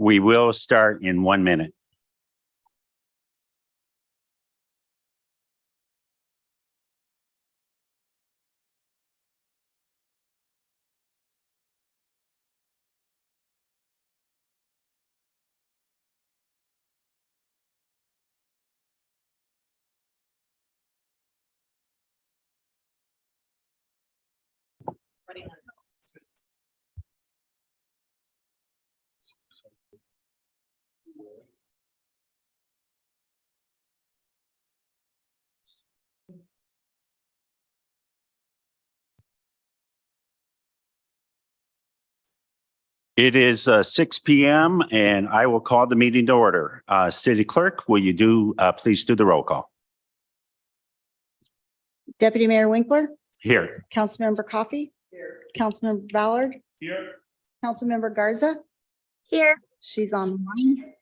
We will start in 1 minute. It is 6 p.m. and I will call the meeting to order. City Clerk, will you please do the roll call? Deputy Mayor Winkler, Here. Councilmember Coffey. Here. Councilmember Ballard. Here. Councilmember Garza. Here. She's online.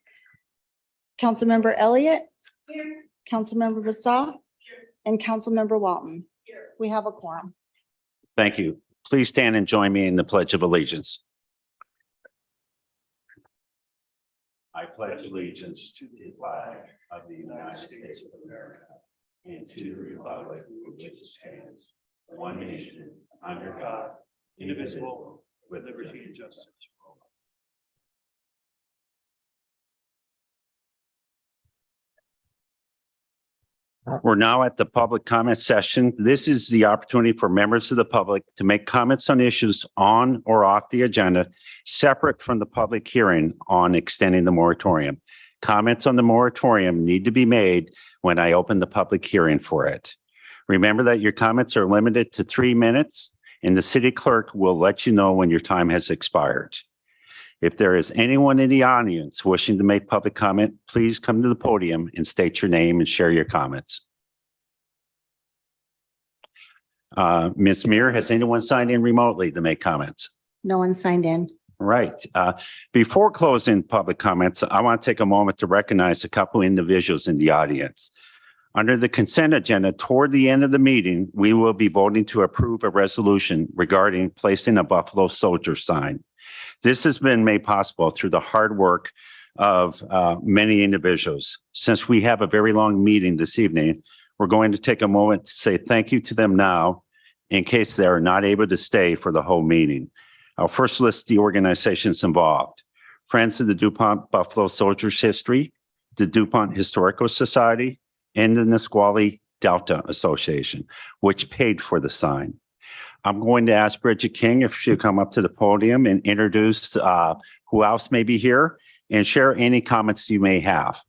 Councilmember Elliott. Here. Councilmember Bassah. And Councilmember Walton. Here. We have a quorum. Thank you. Please stand and join me in the Pledge of Allegiance. I pledge allegiance to the flag of the United States of America and to the republic for which it stands, one nation, under God, indivisible, with liberty and justice for all. We're now at the public comment session. This is the opportunity for members of the public to make comments on issues on or off the agenda, separate from the public hearing on extending the moratorium. Comments on the moratorium need to be made when I open the public hearing for it. Remember that your comments are limited to 3 minutes, and the city clerk will let you know when your time has expired. If there is anyone in the audience wishing to make public comment, please come to the podium and state your name and share your comments. Ms. Muir, has anyone signed in remotely to make comments? No one signed in. Right. Before closing public comments, I want to take a moment to recognize a couple individuals in the audience. Under the consent agenda, toward the end of the meeting, we will be voting to approve a resolution regarding placing a Buffalo Soldier sign. This has been made possible through the hard work of many individuals. Since we have a very long meeting this evening, we're going to take a moment to say thank you to them now in case they are not able to stay for the whole meeting. I'll first list the organizations involved: Friends of the DuPont Buffalo Soldiers History, the DuPont Historical Society, and the Nisqually Delta Association, which paid for the sign. I'm going to ask Bridget King if she'll come up to the podium and introduce who else may be here and share any comments you may have.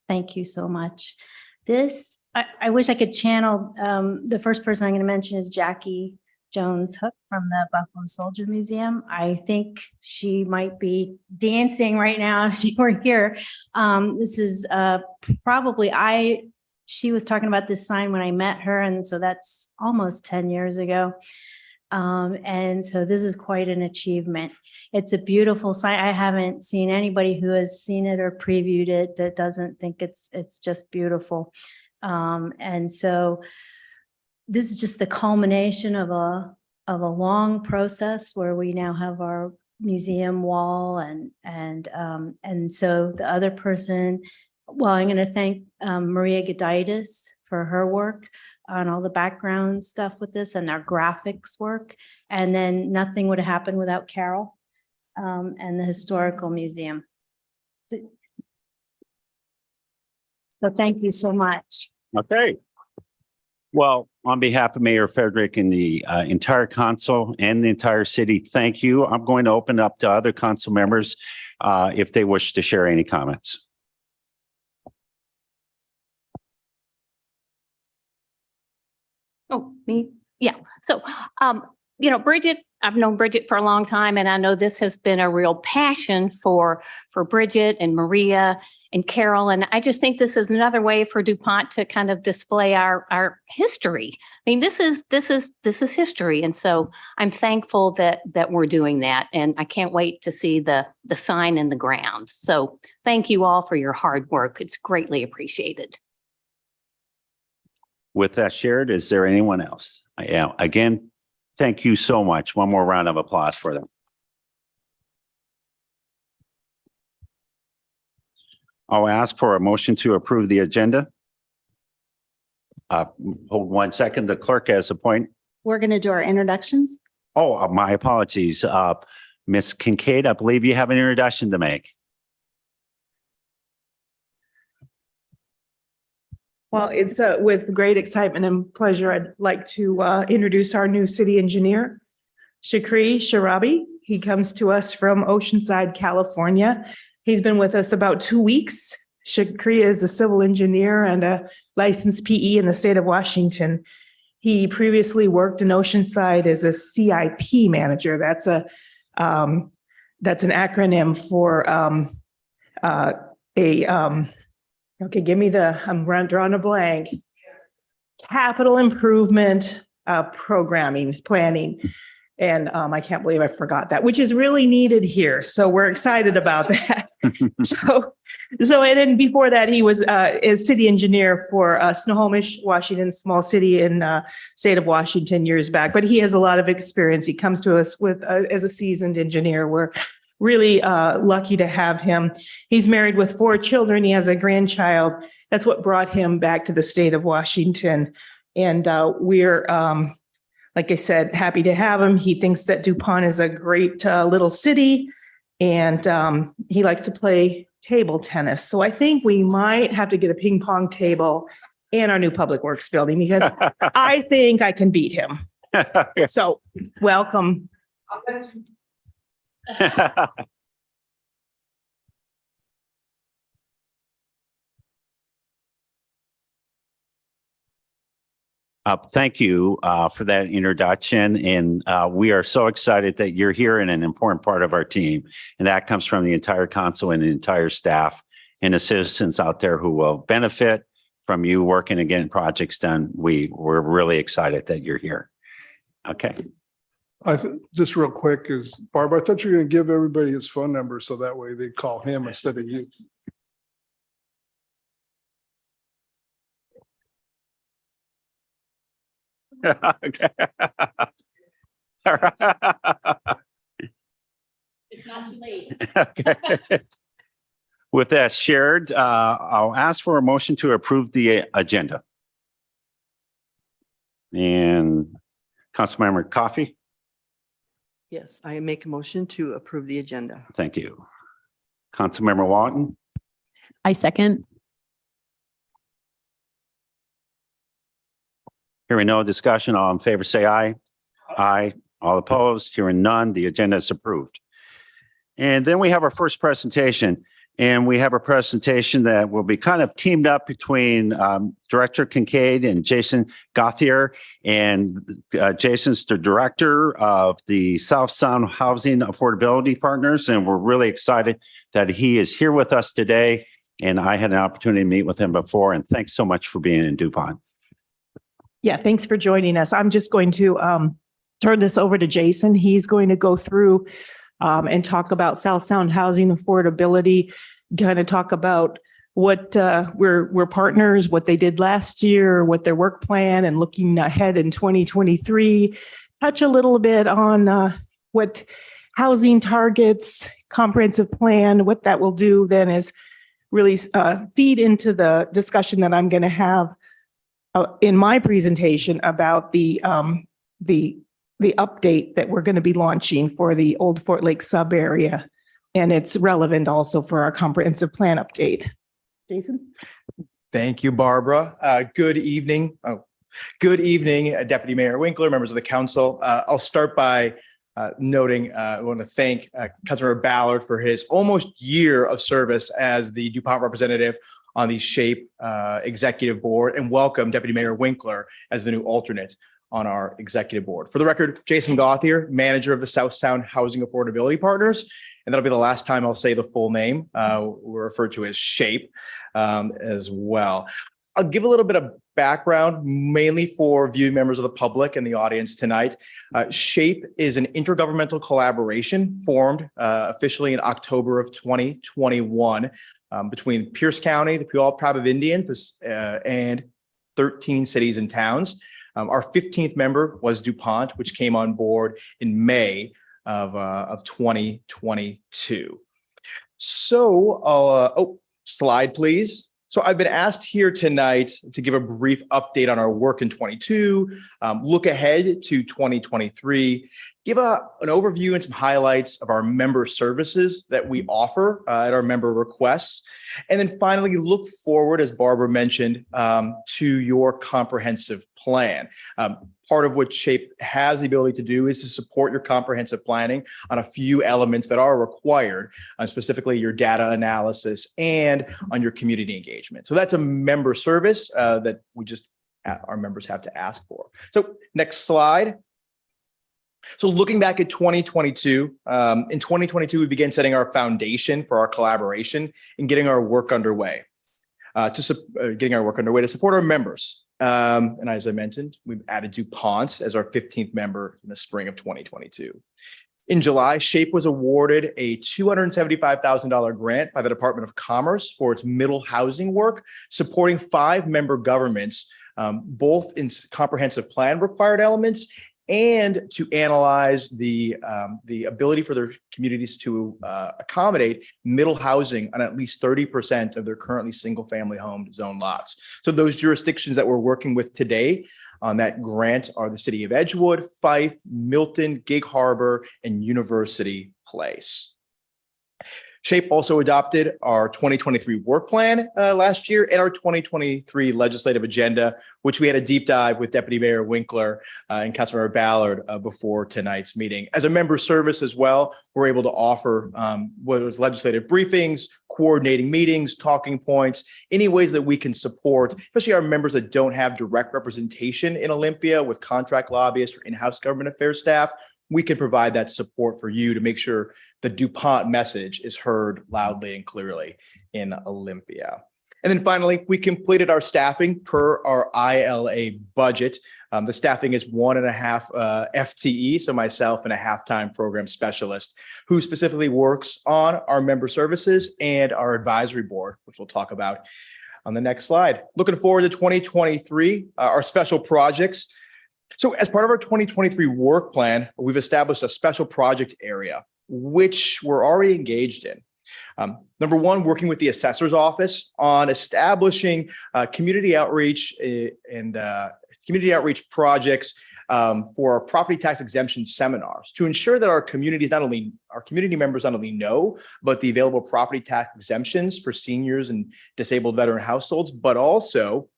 Thank you so much. I wish I could channel, the first person I'm going to mention is Jackie Jones Hook from the Buffalo Soldier Museum. I think she might be dancing right now if she were here. This is she was talking about this sign when I met her, and so that's almost 10 years ago. And so this is quite an achievement. It's a beautiful sign. I haven't seen anybody who has seen it or previewed it that doesn't think it's just beautiful. And so this is just the culmination of a long process where we now have our museum wall and so the other person, well, I'm going to thank Maria Gudaitis for her work on all the background stuff with this and our graphics work. And then nothing would have happened without Carol and the Historical Museum. So thank you so much. Okay. Well, on behalf of Mayor Frederick and the entire council and the entire city, thank you. I'm going to open up to other council members if they wish to share any comments. Oh, me? Yeah. So, Bridget, I've known Bridget for a long time, and I know this has been a real passion for Bridget and Maria and Carol. And I just think this is another way for DuPont to kind of display our history. I mean, this is history. And so I'm thankful that we're doing that. And I can't wait to see the sign in the ground. So thank you all for your hard work. It's greatly appreciated. With that shared, is there anyone else? Yeah, again, thank you so much. One more round of applause for them. I'll ask for a motion to approve the agenda. Hold 1 second. The clerk has a point. We're going to do our introductions. Oh, my apologies. Ms. Kincaid, I believe you have an introduction to make. Well, it's with great excitement and pleasure, I'd like to introduce our new city engineer, Shakri Sharabi. He comes to us from Oceanside, California. He's been with us about 2 weeks. Shakri is a civil engineer and a licensed PE in the state of Washington. He previously worked in Oceanside as a CIP manager. That's an acronym for okay, give me I'm drawing a blank. Capital improvement programming, planning. And I can't believe I forgot that, which is really needed here. So we're excited about that. So and then before that, he was a city engineer for Snohomish, Washington, small city in state of Washington years back. But he has a lot of experience. He comes to us with as a seasoned engineer. We're really lucky to have him. He's married with 4 children. He has a grandchild. That's what brought him back to the state of Washington. And we're like I said, happy to have him. He thinks that DuPont is a great little city, and he likes to play table tennis. So I think we might have to get a ping pong table in our new public works building because I think I can beat him. So welcome. Thank you for that introduction. And we are so excited that you're here and an important part of our team. And that comes from the entire council and the entire staff and the citizens out there who will benefit from you working and getting projects done. We're really excited that you're here. Okay. Just real quick is, Barbara, I thought you were going to give everybody his phone number so that way they call him instead of you. Okay. All right. It's not too late. Okay. With that shared, I'll ask for a motion to approve the agenda. And Councilmember Coffey, Yes, I make a motion to approve the agenda. thank you. Councilmember Walton, I second. hearing no discussion, all in favor, say aye. Aye. All opposed, hearing none, the agenda is approved. And then we have our first presentation. And we have a presentation that will be kind of teamed up between Director Kincaid and Jason Gauthier. And Jason's the director of the South Sound Housing Affordability Partners. And we're really excited that he is here with us today. And I had an opportunity to meet with him before. And thanks so much for being in DuPont. Yeah, thanks for joining us. I'm just going to turn this over to Jason. He's going to go through and talk about South Sound housing affordability, kind of talk about what we're partners, what they did last year, what their work plan, and looking ahead in 2023. Touch a little bit on what housing targets, comprehensive plan, what that will do then is really feed into the discussion that I'm going to have in my presentation about the update that we're going to be launching for the Old Fort Lake sub area. And it's relevant also for our comprehensive plan update. Jason? Thank you, Barbara. Good evening. Good evening, Deputy Mayor Winkler, members of the council. I'll start by noting, I want to thank Councilmember Ballard for his almost year of service as the DuPont representative on the SHAPE executive board, and welcome Deputy Mayor Winkler as the new alternate on our executive board. For the record, Jason Gauthier, manager of the South Sound Housing Affordability Partners, and that'll be the last time I'll say the full name. We're referred to as SHAPE as well. I'll give a little bit of background, mainly for viewing members of the public and the audience tonight. SHAPE is an intergovernmental collaboration formed officially in October of 2021 between Pierce County, the Puyallup Tribe of Indians, and 13 cities and towns. Our 15th member was DuPont, which came on board in May of 2022. So slide, please. So I've been asked here tonight to give a brief update on our work in 22, look ahead to 2023, give an overview and some highlights of our member services that we offer at our member requests, and then finally look forward, as Barbara mentioned, to your comprehensive plan. Part of what SHAPE has the ability to do is to support your comprehensive planning on a few elements that are required, specifically your data analysis and on your community engagement. So that's a member service that our members have to ask for. So next slide. So looking back at 2022, in 2022, we began setting our foundation for our collaboration and getting our work underway. To support our members. And as I mentioned, we've added DuPont as our 15th member in the spring of 2022. In July, SHAPE was awarded a $275,000 grant by the Department of Commerce for its middle housing work, supporting 5 member governments, both in comprehensive plan required elements and to analyze the ability for their communities to accommodate middle housing on at least 30% of their currently single-family home zone lots. So those jurisdictions that we're working with today on that grant are the City of Edgewood, Fife, Milton, Gig Harbor, and University Place. SHAPE also adopted our 2023 work plan last year and our 2023 legislative agenda, which we had a deep dive with Deputy Mayor Winkler and Councilmember Ballard before tonight's meeting. As a member service as well, we're able to offer whether it's legislative briefings, coordinating meetings, talking points, any ways that we can support, especially our members that don't have direct representation in Olympia with contract lobbyists or in-house government affairs staff. We can provide that support for you to make sure the DuPont message is heard loudly and clearly in Olympia. And then finally, we completed our staffing per our ILA budget. The staffing is 1.5 FTE, so myself and a half-time program specialist who specifically works on our member services and our advisory board, which we'll talk about on the next slide. Looking forward to 2023, our special projects. So as part of our 2023 work plan, we've established a special project area, which we're already engaged in. Number one, working with the assessor's office on establishing community outreach and community outreach projects for our property tax exemption seminars to ensure that our community members not only know about the available property tax exemptions for seniors and disabled veteran households, but also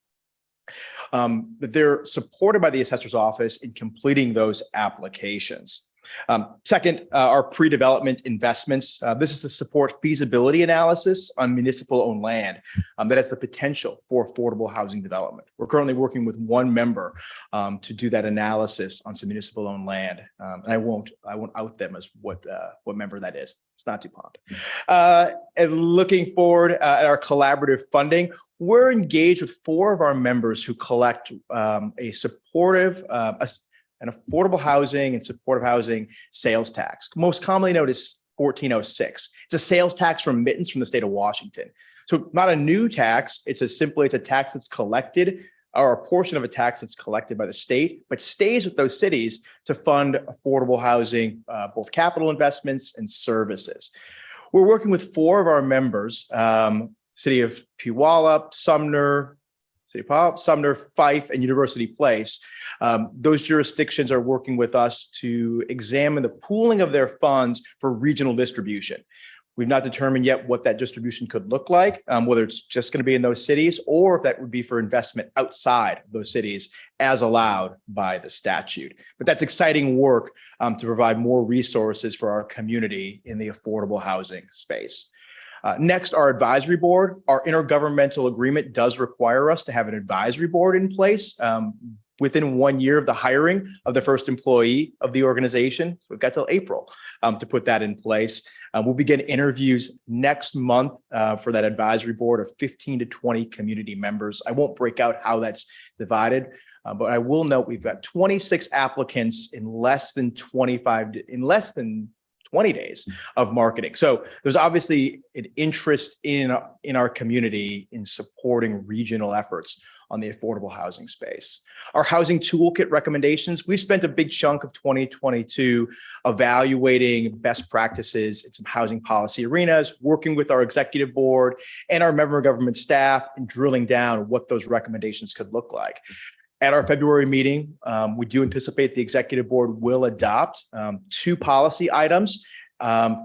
that they're supported by the assessor's office in completing those applications. Second, our pre-development investments. This is to support feasibility analysis on municipal-owned land that has the potential for affordable housing development. We're currently working with one member to do that analysis on some municipal-owned land, and I won't out them as what member that is. It's not DuPont. And looking forward at our collaborative funding, we're engaged with 4 of our members who collect a supportive an affordable housing and supportive housing sales tax, most commonly known as 1406. It's a sales tax remittance from the state of Washington. So not a new tax, it's a tax that's collected, or a portion of a tax that's collected by the state, but stays with those cities to fund affordable housing, both capital investments and services. We're working with 4 of our members, City of Puyallup, Sumner, Fife, and University Place. Those jurisdictions are working with us to examine the pooling of their funds for regional distribution. We've not determined yet what that distribution could look like, whether it's just going to be in those cities or if that would be for investment outside those cities as allowed by the statute. But that's exciting work to provide more resources for our community in the affordable housing space. Next, our advisory board. Our intergovernmental agreement does require us to have an advisory board in place within 1 year of the hiring of the first employee of the organization. So we've got till April to put that in place. We'll begin interviews next month for that advisory board of 15 to 20 community members. I won't break out how that's divided, but I will note we've got 26 applicants in less than 20 days of marketing. So there's obviously an interest in our community in supporting regional efforts on the affordable housing space. Our housing toolkit recommendations, we've spent a big chunk of 2022 evaluating best practices in some housing policy arenas, working with our executive board and our member government staff and drilling down what those recommendations could look like. At our February meeting, we do anticipate the executive board will adopt 2 policy items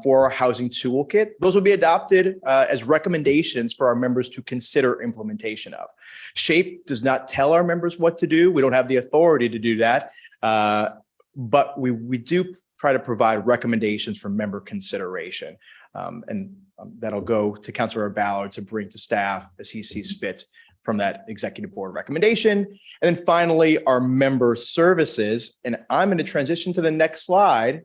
for our housing toolkit. Those will be adopted as recommendations for our members to consider implementation of. SHAPE does not tell our members what to do. We don't have the authority to do that, but we do try to provide recommendations for member consideration. That'll go to Councilor Ballard to bring to staff as he sees fit from that executive board recommendation. And then finally, our member services. And I'm going to transition to the next slide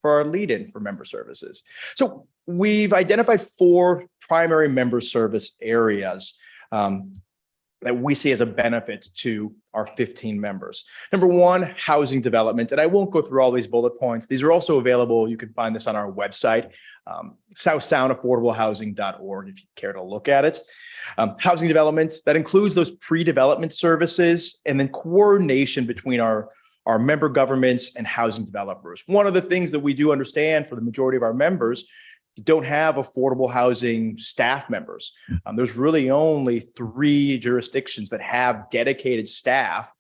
for our lead-in for member services. So we've identified 4 primary member service areas that we see as a benefit to our 15 members. Number 1, housing development. And I won't go through all these bullet points. These are also available. You can find this on our website, southsoundaffordablehousing.org, if you care to look at it. Housing development, that includes those pre-development services and then coordination between our member governments and housing developers. One of the things that we do understand for the majority of our members don't have affordable housing staff members. There's really only 3 jurisdictions that have dedicated staff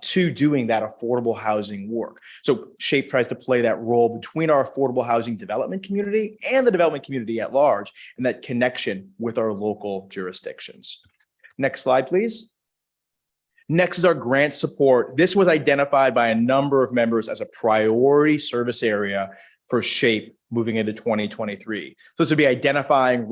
to doing that affordable housing work. So SHAPE tries to play that role between our affordable housing development community and the development community at large, and that connection with our local jurisdictions. Next slide, please. Next is our grant support. This was identified by a number of members as a priority service area for SHAPE moving into 2023. So this would be identifying and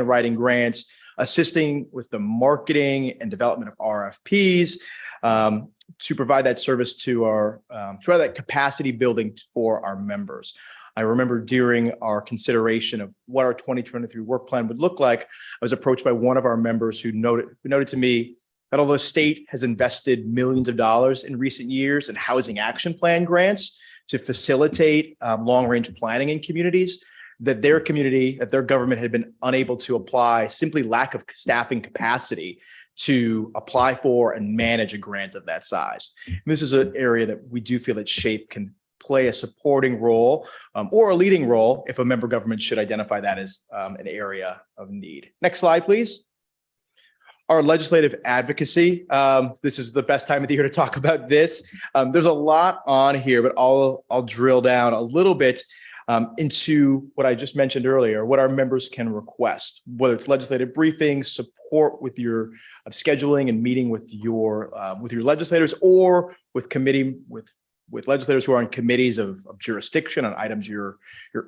writing grants, assisting with the marketing and development of RFPs, to provide that service to our, that capacity building for our members. I remember during our consideration of what our 2023 work plan would look like, I was approached by one of our members who noted to me that although the state has invested millions of dollars in recent years in housing action plan grants to facilitate long-range planning in communities, that their community, that their government had been unable to apply, simply lack of staffing capacity to apply for and manage a grant of that size. And this is an area that we do feel that SHAPE can play a supporting role or a leading role if a member government should identify that as an area of need. Next slide, please. Our legislative advocacy. This is the best time of the year to talk about this. There's a lot on here, but I'll drill down a little bit into what I just mentioned earlier, what our members can request, whether it's legislative briefings, support with your scheduling and meeting with your legislators, or with legislators who are on committees of jurisdiction on items you're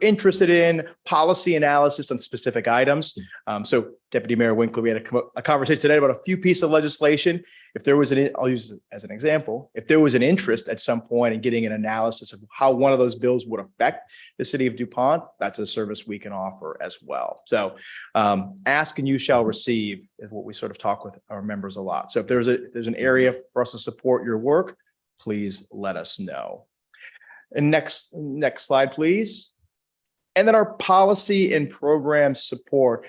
interested in, policy analysis on specific items. So Deputy Mayor Winkler, we had a conversation today about a few pieces of legislation. If there was I'll use it as an example, if there was an interest at some point in getting an analysis of how one of those bills would affect the city of DuPont, that's a service we can offer as well. So ask and you shall receive is what we sort of talk with our members a lot. So if there's an area for us to support your work, please let us know. And next slide, please. And then our policy and program support.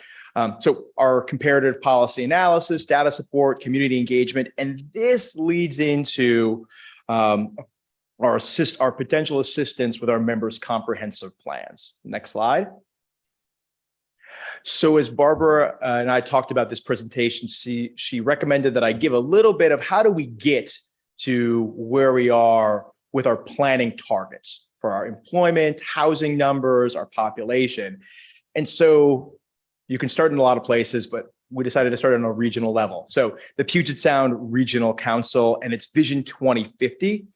So our comparative policy analysis, data support, community engagement, and this leads into our potential assistance with our members' comprehensive plans. Next slide. So as Barbara and I talked about this presentation, she recommended that I give a little bit of how do we get to where we are with our planning targets for our employment, housing numbers, our population. And so you can start in a lot of places, but we decided to start on a regional level. So the Puget Sound Regional Council and its Vision 2050,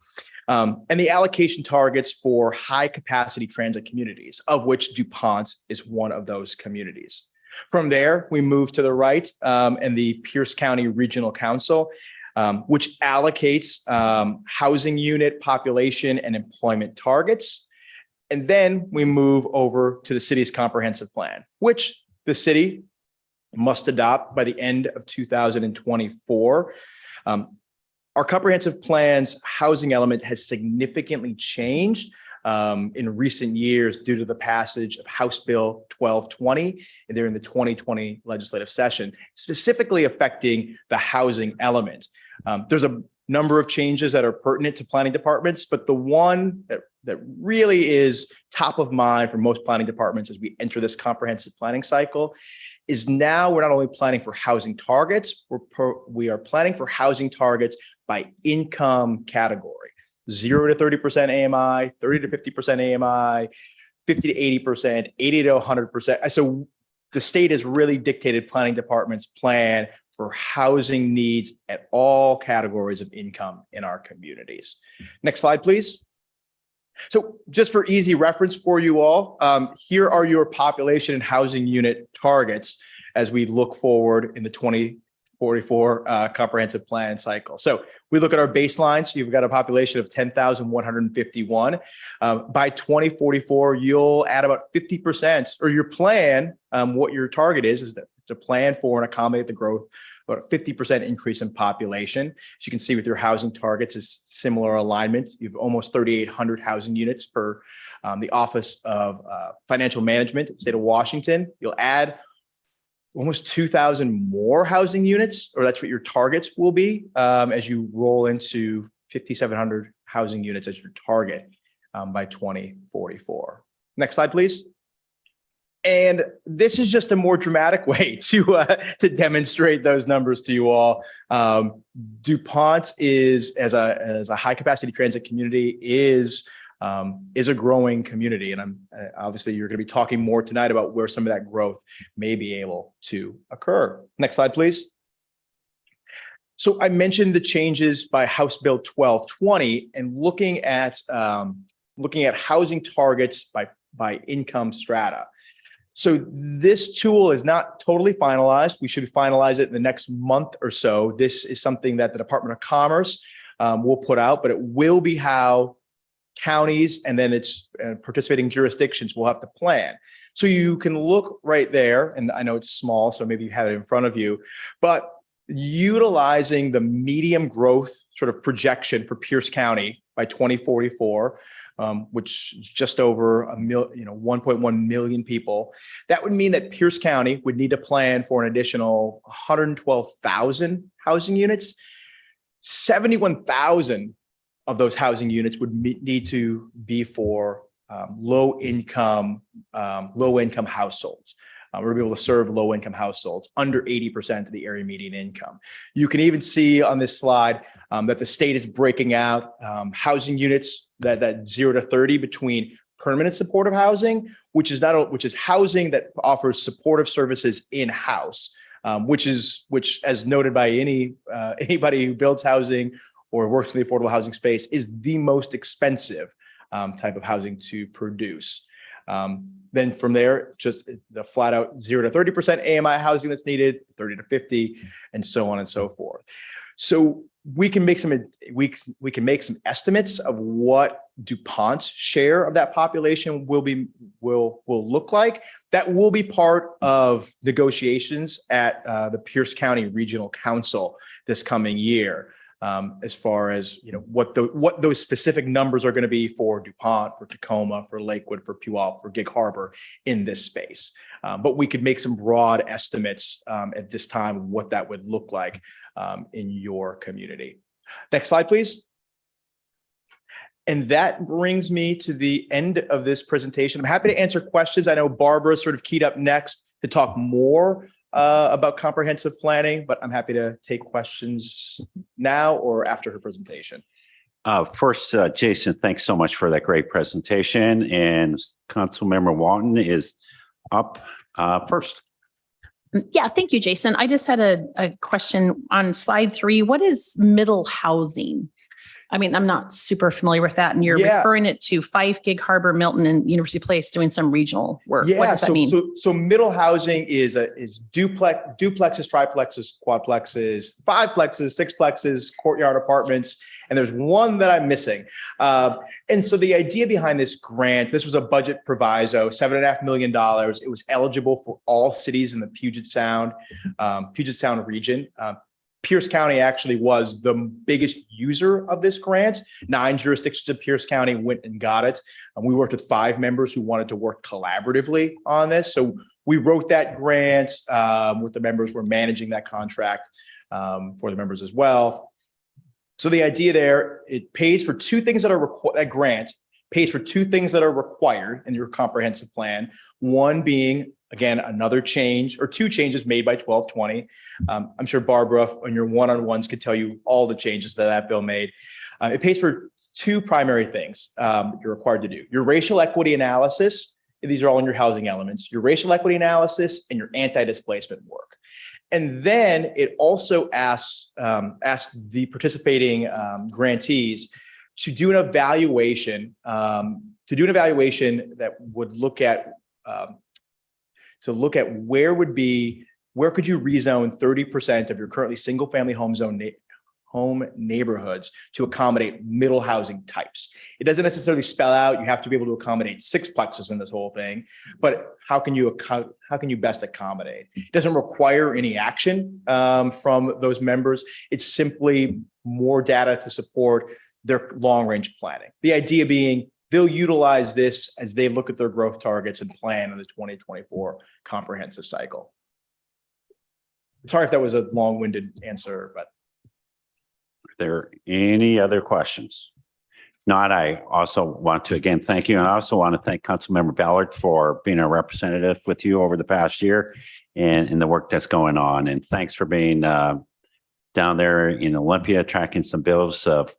and the allocation targets for high capacity transit communities, of which DuPont is one of those communities. From there, we move to the right, and the Pierce County Regional Council, which allocates housing unit, population, and employment targets. And then we move over to the city's comprehensive plan, which the city must adopt by the end of 2024. Our comprehensive plan's housing element has significantly changed in recent years due to the passage of House Bill 1220 and during the 2020 legislative session, specifically affecting the housing element. There's a number of changes that are pertinent to planning departments, but the one that really is top of mind for most planning departments as we enter this comprehensive planning cycle is now we're not only planning for housing targets, we are planning for housing targets by income category. 0 to 30% AMI, 30 to 50% AMI, 50 to 80%, 80 to 100%. So the state has really dictated planning departments plan for housing needs at all categories of income in our communities. Next slide, please. So just for easy reference for you all, here are your population and housing unit targets as we look forward in the 2044 comprehensive plan cycle. So we look at our baselines. You've got a population of 10,151. By 2044, you'll add about 50%, or your plan, what your target is that to plan for and accommodate the growth, about a 50% increase in population. As you can see with your housing targets is similar alignment. You have almost 3,800 housing units per the Office of Financial Management in the state of Washington. You'll add almost 2,000 more housing units, or that's what your targets will be as you roll into 5,700 housing units as your target by 2044. Next slide, please. And this is just a more dramatic way to demonstrate those numbers to you all. DuPont is, as a high capacity transit community, is a growing community. And obviously you're going to be talking more tonight about where some of that growth may be able to occur. Next slide, please. So I mentioned the changes by House Bill 1220 and looking at housing targets by income strata. So this tool is not totally finalized. We should finalize it in the next month or so. This is something that the Department of Commerce will put out, but it will be how counties and then its participating jurisdictions will have to plan. So you can look right there, and I know it's small, so maybe you have it in front of you, but utilizing the medium growth sort of projection for Pierce County by 2044, which is just over 1.1 million people. That would mean that Pierce County would need to plan for an additional 112,000 housing units. 71,000 of those housing units would need to be for low income households. We're able to serve low income households under 80% of the area median income. You can even see on this slide that the state is breaking out housing units that 0 to 30 between permanent supportive housing, which is housing that offers supportive services in-house, which as noted by anybody who builds housing or works in the affordable housing space is the most expensive type of housing to produce. Then from there, just the flat out 0 to 30% AMI housing that's needed, 30 to 50, and so on and so forth. So we can make some estimates of what DuPont's share of that population will look like. That will be part of negotiations at the Pierce County Regional Council this coming year. As far as what those specific numbers are going to be for DuPont, for Tacoma, for Lakewood, for Puyallup, for Gig Harbor in this space. But we could make some broad estimates at this time of what that would look like in your community. Next slide, please. And that brings me to the end of this presentation. I'm happy to answer questions. I know Barbara sort of keyed up next to talk more about comprehensive planning, but I'm happy to take questions now or after her presentation. First, Jason, thanks so much for that great presentation. And Councilmember Walton is up first. Yeah, thank you, Jason. I just had a question on slide 3. What is middle housing? I mean, I'm not super familiar with that. And you're referring it to Fife, Gig Harbor, Milton, and University Place doing some regional work. Yeah, what does that mean? So middle housing is duplexes, triplexes, quadplexes, fiveplexes, sixplexes, courtyard apartments, and there's one that I'm missing. And so the idea behind this grant, this was a budget proviso, $7.5 million. It was eligible for all cities in the Puget Sound region. Pierce County actually was the biggest user of this grant. 9 jurisdictions of Pierce County went and got it. And we worked with 5 members who wanted to work collaboratively on this. So we wrote that grant with the members. We're managing that contract for the members as well. So the idea there, it pays for 2 things that are that grant pays for 2 things that are required in your comprehensive plan. One being, again, another change or 2 changes made by 1220. I'm sure Barbara on your one-on-ones could tell you all the changes that bill made. It pays for 2 primary things you're required to do. Your racial equity analysis, these are all in your housing elements, your racial equity analysis and your anti-displacement work. And then it also asks the participating grantees to do an evaluation, that would look at where could you rezone 30% of your currently single-family home neighborhoods to accommodate middle housing types. It doesn't necessarily spell out you have to be able to accommodate 6 plexes in this whole thing, but how can you best accommodate? It doesn't require any action from those members. It's simply more data to support their long-range planning. The idea being they'll utilize this as they look at their growth targets and plan in the 2024 comprehensive cycle. Sorry if that was a long-winded answer, but. Are there any other questions? If not, I also want to again thank you. And I also want to thank Councilmember Ballard for being a representative with you over the past year and the work that's going on. And thanks for being down there in Olympia, tracking some bills of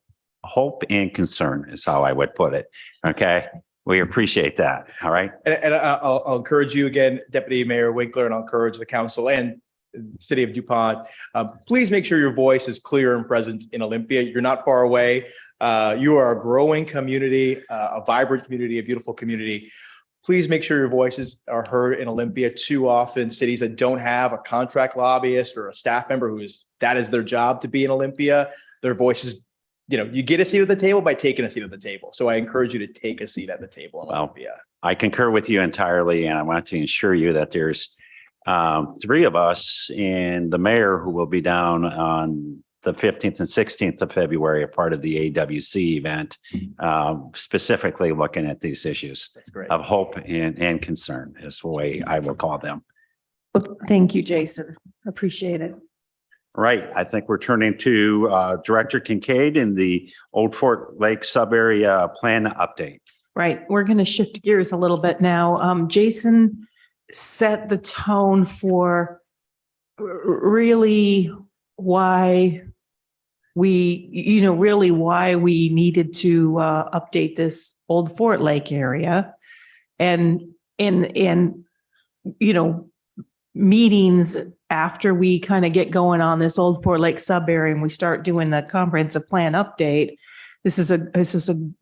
hope and concern is how I would put it. Okay. We appreciate that. All right. And I'll encourage you again, Deputy Mayor Winkler, and I'll encourage the council and City of DuPont. Please make sure your voice is clear and present in Olympia. You're not far away. You are a growing community, a vibrant community, a beautiful community. Please make sure your voices are heard in Olympia. Too often, cities that don't have a contract lobbyist or a staff member that is their job to be in Olympia, their voices, you get a seat at the table by taking a seat at the table. So I encourage you to take a seat at the table in Olympia. I concur with you entirely, and I want to assure you that there's 3 of us and the mayor who will be down on the 15th and 16th of February, a part of the AWC event, specifically looking at these issues. That's great. Of hope and concern is the way I will call them. Well, thank you, Jason. Appreciate it. Right. I think we're turning to Director Kincaid in the Old Fort Lake sub-area plan update. Right. We're going to shift gears a little bit now. Jason set the tone for really why we needed to update this Old Fort Lake area, and meetings after we kind of get going on this Old Fort Lake sub area and we start doing the comprehensive plan update. This is a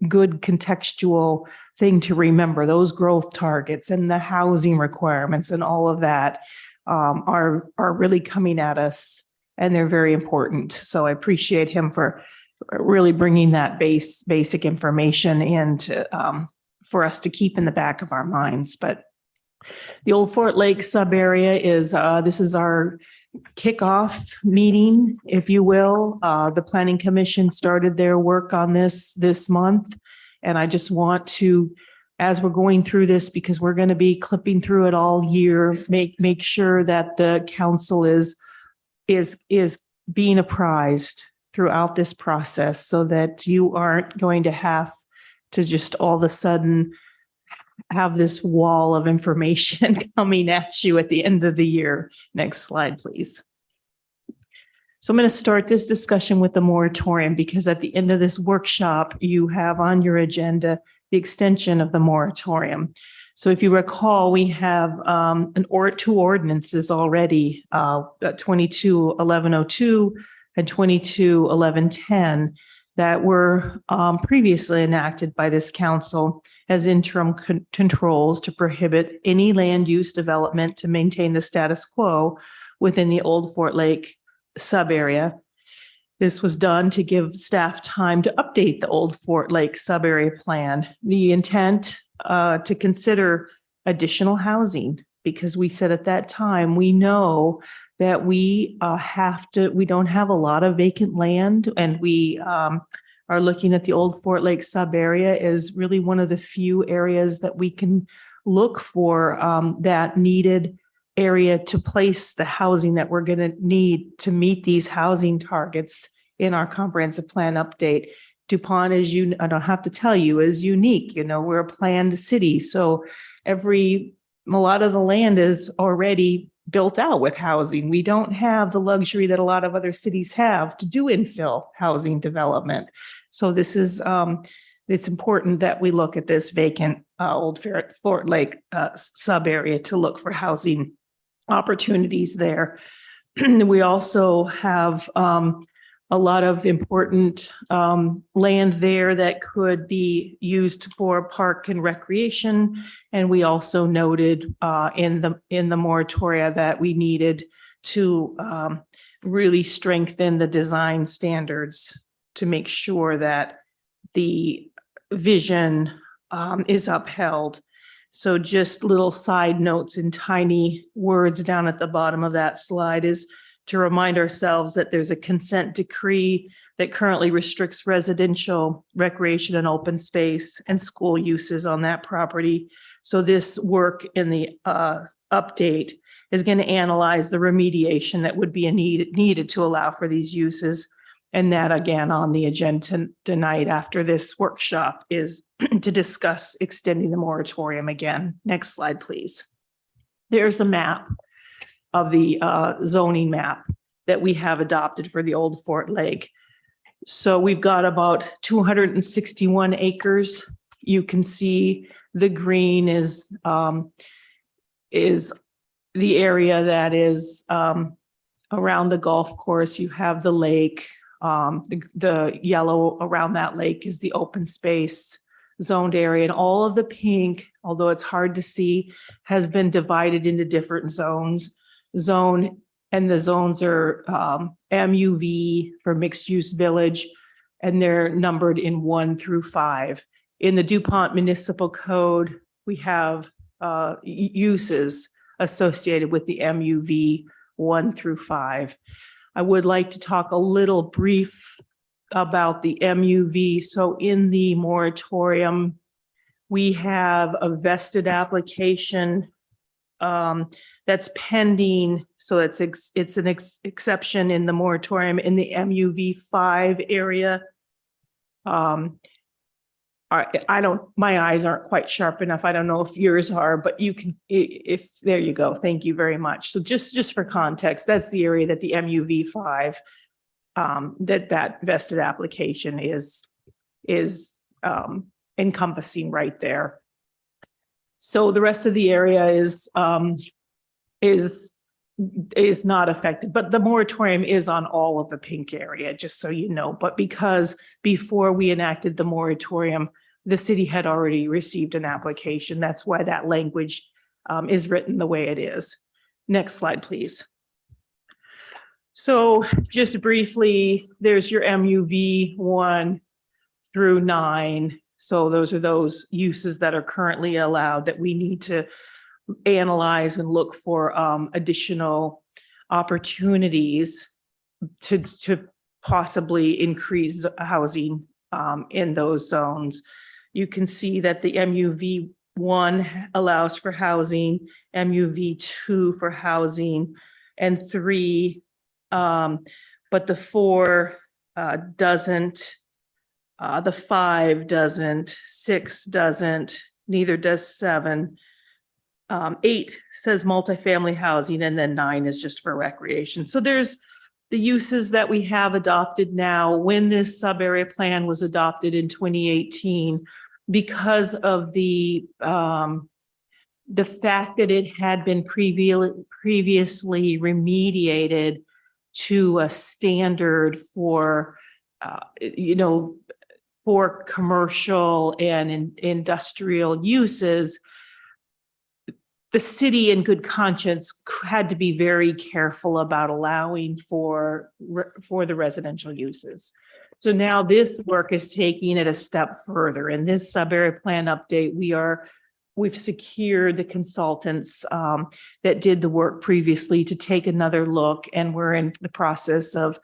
good contextual thing to remember. Those growth targets and the housing requirements and all of that are really coming at us, and they're very important. So I appreciate him for really bringing that basic information and for us to keep in the back of our minds. But the Old Fort Lake sub area is this is our kickoff meeting, if you will. The Planning Commission started their work on this month, and I just want to, as we're going through this, because we're going to be clipping through it all year, make sure that the council is being apprised throughout this process, so that you aren't going to have to just all of a sudden have this wall of information coming at you at the end of the year. Next slide, please. So I'm going to start this discussion with the moratorium, because at the end of this workshop, you have on your agenda the extension of the moratorium. So if you recall, we have 2 ordinances already, 22-1102 and 22-1110, that were previously enacted by this council as interim controls to prohibit any land use development to maintain the status quo within the Old Fort Lake sub-area. This was done to give staff time to update the Old Fort Lake sub-area plan. The intent to consider additional housing because we said at that time, we know that we don't have a lot of vacant land, and we are looking at the old Fort Lake sub area as really one of the few areas that we can look for that needed area to place the housing that we're going to need to meet these housing targets in our comprehensive plan update. DuPont, I don't have to tell you, is unique. We're a planned city. So a lot of the land is already built out with housing. We don't have the luxury that a lot of other cities have to do infill housing development. So this is, it's important that we look at this vacant old Fort Lake sub area to look for housing opportunities there. We also have a lot of important land there that could be used for park and recreation. And we also noted in the moratoria that we needed to really strengthen the design standards to make sure that the vision is upheld. So just little side notes in tiny words down at the bottom of that slide is to remind ourselves that there's a consent decree that currently restricts residential, recreation, and open space and school uses on that property. So this work in the update is going to analyze the remediation that would be needed to allow for these uses. And that, again, on the agenda tonight after this workshop is to discuss extending the moratorium again. Next slide, please. There's a map of the zoning map that we have adopted for the old Fort Lake. So we've got about 261 acres. You can see the green is the area that is around the golf course. You have the lake. The yellow around that lake is the open space zoned area, and all of the pink, although it's hard to see, has been divided into different zones. And the zones are MUV for mixed use village, and they're numbered in 1 through 5. In the DuPont Municipal Code, we have uses associated with the MUV 1 through 5. I would like to talk a little brief about the MUV. So in the moratorium, we have a vested application that's pending. So it's an exception in the moratorium in the MUV 5 area. My eyes aren't quite sharp enough. I don't know if yours are, but you can, there you go. Thank you very much. So just for context, that's the area that the MUV 5, that vested application is encompassing right there. So the rest of the area is not affected, but the moratorium is on all of the pink area, just so you know. But because before we enacted the moratorium, the city had already received an application. That's why that language is written the way it is. Next slide, please. So just briefly, there's your MUV 1 through 9. So those are those uses that are currently allowed that we need to analyze and look for additional opportunities to possibly increase housing in those zones. You can see that the MUV 1 allows for housing, MUV 2 for housing, and 3, but the 4 doesn't, the 5 doesn't, 6 doesn't, neither does 7. 8 says multifamily housing, and then 9 is just for recreation. So there's the uses that we have adopted now. When this sub-area plan was adopted in 2018, because of the fact that it had been previously remediated to a standard for, for commercial and industrial uses, the city in good conscience had to be very careful about allowing for the residential uses. So now this work is taking it a step further. In this sub-area plan update, we are we've secured the consultants that did the work previously to take another look, and we're in the process of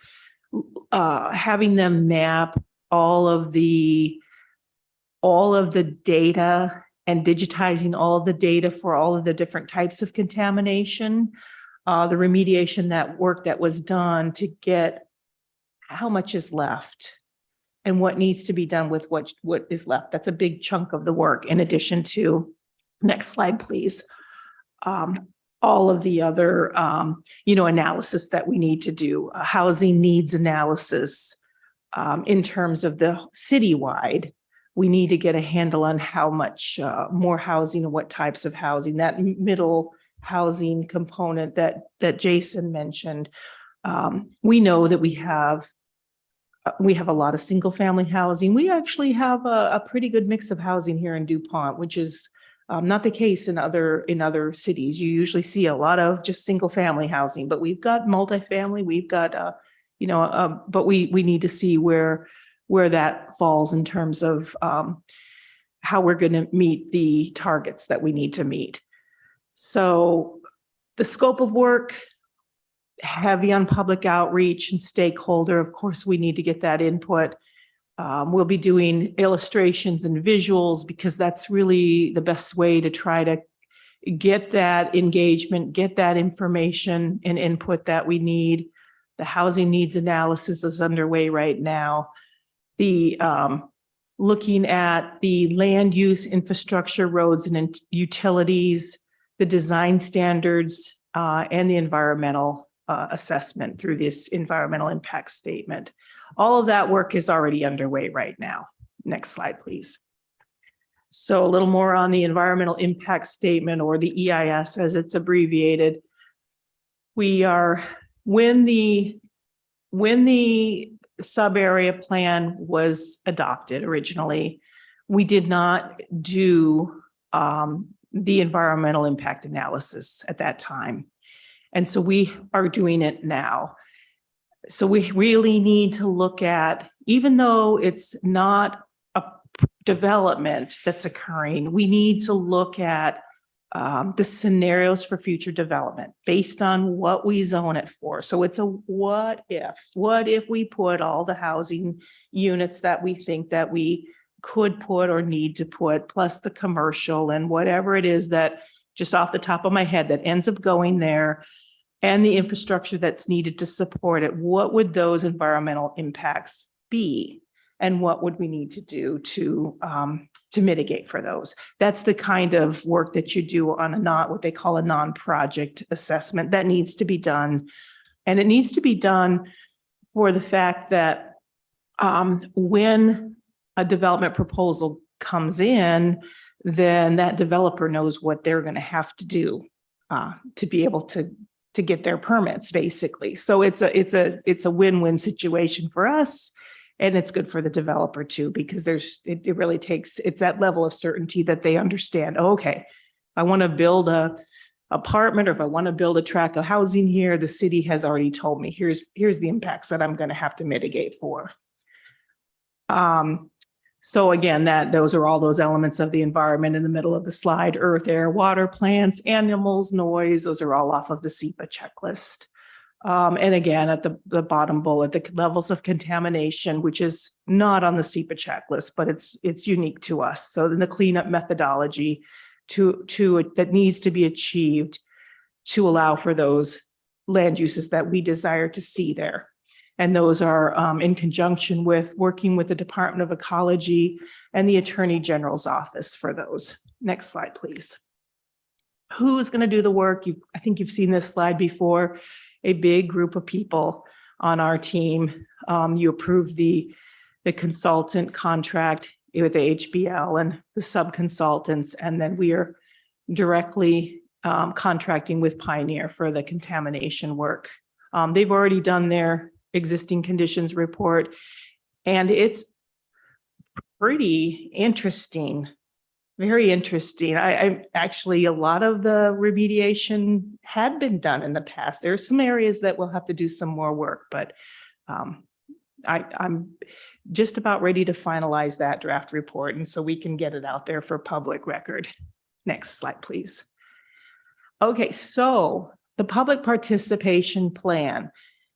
having them map all of the data and digitizing all of the data for all of the different types of contamination, the remediation, that work that was done to get how much is left and what needs to be done with what is left. That's a big chunk of the work, in addition to, next slide, please, all of the other, analysis that we need to do, housing needs analysis. In terms of the citywide, we need to get a handle on how much more housing and what types of housing, that middle housing component that Jason mentioned. We know that we have a lot of single family housing. We actually have a pretty good mix of housing here in DuPont, which is not the case in other cities. You usually see a lot of just single family housing, but we've got multifamily, we've got but we need to see where that falls in terms of how we're going to meet the targets that we need to meet. So the scope of work, heavy on public outreach and stakeholder. Of course, we need to get that input. We'll be doing illustrations and visuals because that's really the best way to try to get that engagement, get that information and input that we need. The housing needs analysis is underway right now. The looking at the land use infrastructure, roads and utilities, the design standards, and the environmental assessment through this environmental impact statement. All of that work is already underway right now. Next slide, please. So a little more on the environmental impact statement, or the EIS as it's abbreviated. When the sub-area plan was adopted originally, we did not do the environmental impact analysis at that time. And so we are doing it now. So we really need to look at, even though it's not a development that's occurring, we need to look at the scenarios for future development based on what we zone it for. So it's a what if we put all the housing units that we think that we could put or need to put, plus the commercial and whatever it is that, just off the top of my head, that ends up going there, and the infrastructure that's needed to support it, what would those environmental impacts be? And what would we need to do to mitigate for those? That's the kind of work that you do on what they call a non-project assessment that needs to be done. And it needs to be done for the fact that when a development proposal comes in, then that developer knows what they're going to have to do to be able to get their permits, basically. So it's a win-win situation for us, and it's good for the developer too, because it really takes, it's that level of certainty that they understand, okay, if I want to build a apartment, or if I want to build a tract of housing here, the city has already told me, here's the impacts that I'm going to have to mitigate for. So again, those are all those elements of the environment in the middle of the slide: earth, air, water, plants, animals, noise. Those are all off of the SEPA checklist. And again, at the bottom bullet, the levels of contamination, which is not on the SEPA checklist, but it's unique to us. So then the cleanup methodology that needs to be achieved to allow for those land uses that we desire to see there. And those are in conjunction with working with the Department of Ecology and the Attorney General's office for those. Next slide, please. Who is going to do the work? I think you've seen this slide before. A big group of people on our team. You approved the consultant contract with the HBL and the sub-consultants, and then we are directly contracting with Pioneer for the contamination work. They've already done their existing conditions report, and it's pretty interesting, very interesting. I actually, a lot of the remediation had been done in the past. There are some areas that we'll have to do some more work, but I'm just about ready to finalize that draft report, and so we can get it out there for public record. Next slide, please. Okay, so the public participation plan.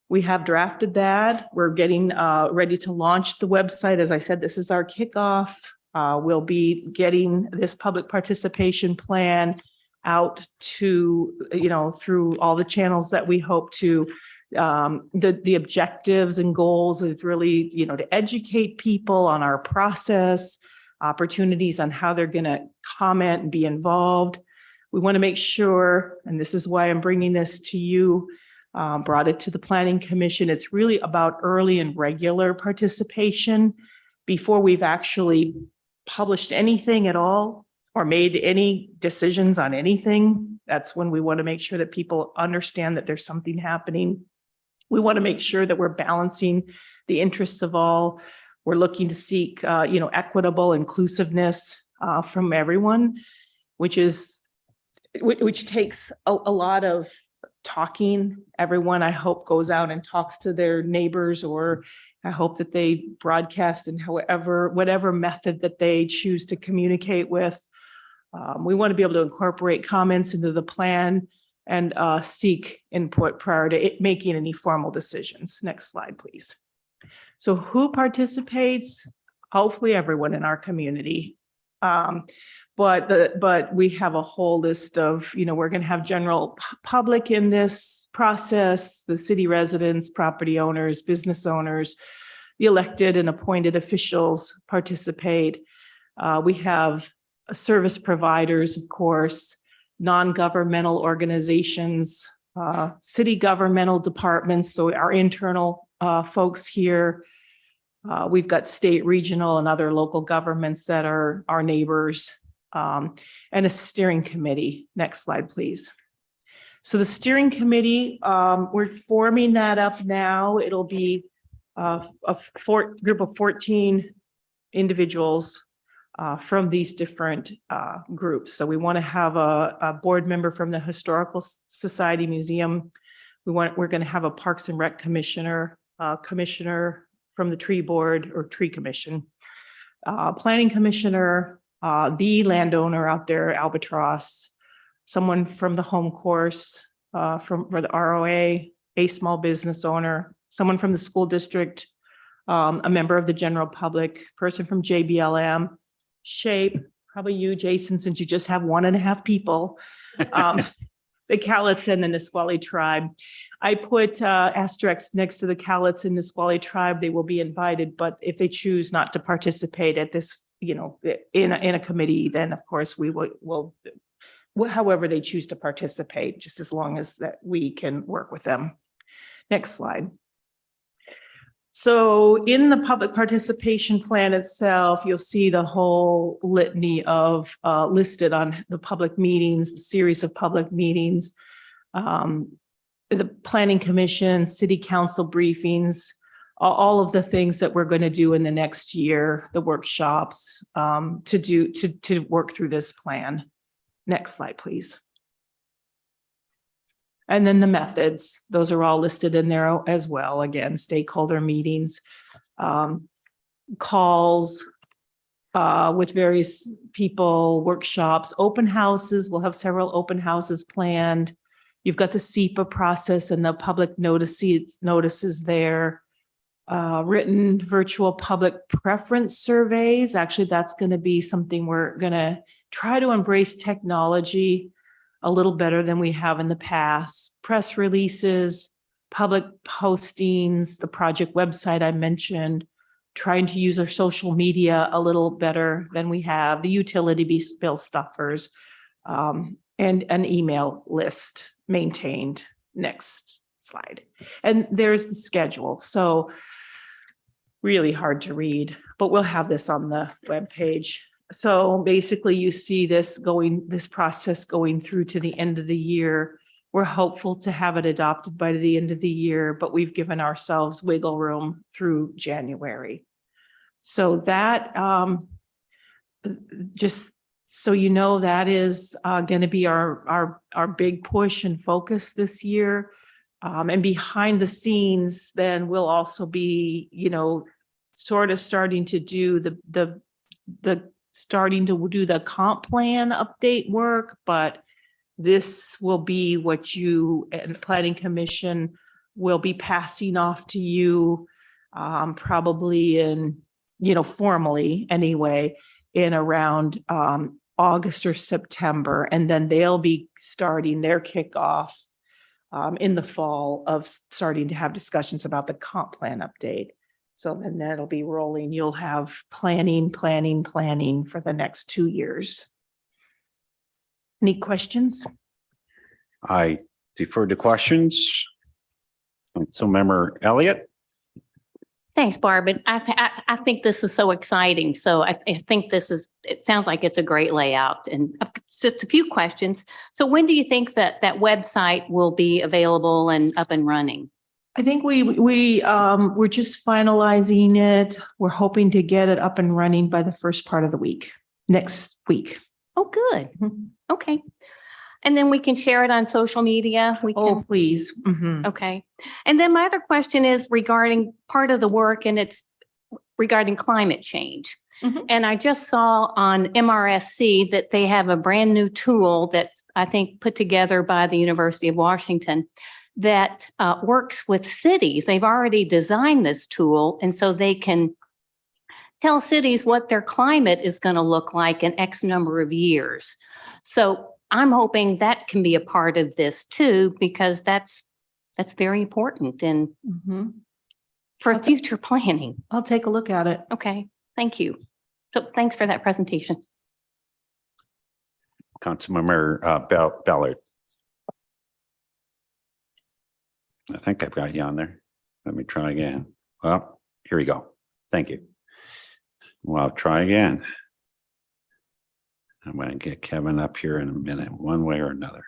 We have drafted that. We're getting ready to launch the website. As I said, this is our kickoff. We'll be getting this public participation plan out to, through all the channels that we hope to. The objectives and goals is really, to educate people on our process, opportunities on how they're going to comment and be involved. We want to make sure, and this is why I'm bringing this to you, brought it to the Planning Commission. It's really about early and regular participation before we've actually published anything at all or made any decisions on anything. That's when we want to make sure that people understand that there's something happening. We want to make sure that we're balancing the interests of all. We're looking to seek, equitable inclusiveness from everyone, which takes a lot of talking. Everyone, I hope, goes out and talks to their neighbors, or I hope that they broadcast in whatever method that they choose to communicate with. We want to be able to incorporate comments into the plan and seek input prior to making any formal decisions. Next slide, please. So who participates? Hopefully everyone in our community. But we have a whole list of, we're going to have general public in this process, the city residents, property owners, business owners, the elected and appointed officials participate. We have service providers, of course, non-governmental organizations, city governmental departments, so our internal folks here. We've got state, regional, and other local governments that are our neighbors, and a steering committee. Next slide, please. So the steering committee, we're forming that up now. It'll be a group of 14 individuals from these different groups. So we want to have a board member from the Historical Society Museum. We're going to have a Parks and Rec commissioner, commissioner from the Tree Board or Tree Commission, Planning Commissioner, the landowner out there, Albatross, someone from the Home Course, for the ROA, a small business owner, someone from the school district, a member of the general public, person from JBLM, SHAPE, probably you, Jason, since you just have 1.5 people, the Cowlitz and the Nisqually tribe. I put asterisks next to the Cowlitz and Nisqually tribe. They will be invited, but if they choose not to participate at this, in a committee, then of course we will however they choose to participate, just as long as that we can work with them. Next slide. So in the public participation plan itself, you'll see the whole litany of listed on the public meetings, the series of public meetings, the Planning Commission, City Council briefings, all of the things that we're going to do in the next year, the workshops to work through this plan. Next slide, please. And then the methods, those are all listed in there as well. Again, stakeholder meetings, calls with various people, workshops, open houses. We'll have several open houses planned. You've got the SEPA process and the public notices there. Written virtual public preference surveys. Actually, that's going to be something we're going to try to embrace technology a little better than we have in the past. Press releases, public postings, the project website I mentioned, trying to use our social media a little better than we have, the utility bill stuffers, and an email list maintained. Next slide. And there's the schedule. So really hard to read, but we'll have this on the webpage. So basically you see this process going through to the end of the year. We're hopeful to have it adopted by the end of the year, but we've given ourselves wiggle room through January. So that, just so you know, that is going to be our big push and focus this year. And behind the scenes, then we'll also be, sort of starting to do the starting to do the comp plan update work, but this will be what you and the planning commission will be passing off to you, probably in, formally anyway, in around, August or September. And then they'll be starting their kickoff, in the fall of starting to have discussions about the comp plan update. So then that'll be rolling. You'll have planning for the next 2 years. Any questions? I defer to questions. Councilmember Elliott? Thanks, Barb. And I think this is so exciting. So I think it sounds like it's a great layout, and just a few questions. So when do you think that website will be available and up and running? I think we're just finalizing it. We're hoping to get it up and running by the first part of the week, next week. Oh, good. Mhm. Okay. And then we can share it on social media. We Oh, can. please. Mhm. Okay. And then my other question is regarding part of the work, and it's regarding climate change. Mhm. And I just saw on MRSC that they have a brand new tool that's, I think, put together by the University of Washington that works with cities. They've already designed this tool, and so they can tell cities what their climate is going to look like in X number of years. So I'm hoping that can be a part of this too, because that's very important and Mhm. for future planning. I'll take a look at it. Okay, thank you. So thanks for that presentation. Councilmember Ballard. I think I've got you on there. Let me try again. Well, here we go. Thank you. Well, I'll try again. I'm going to get Kevin up here in a minute, one way or another.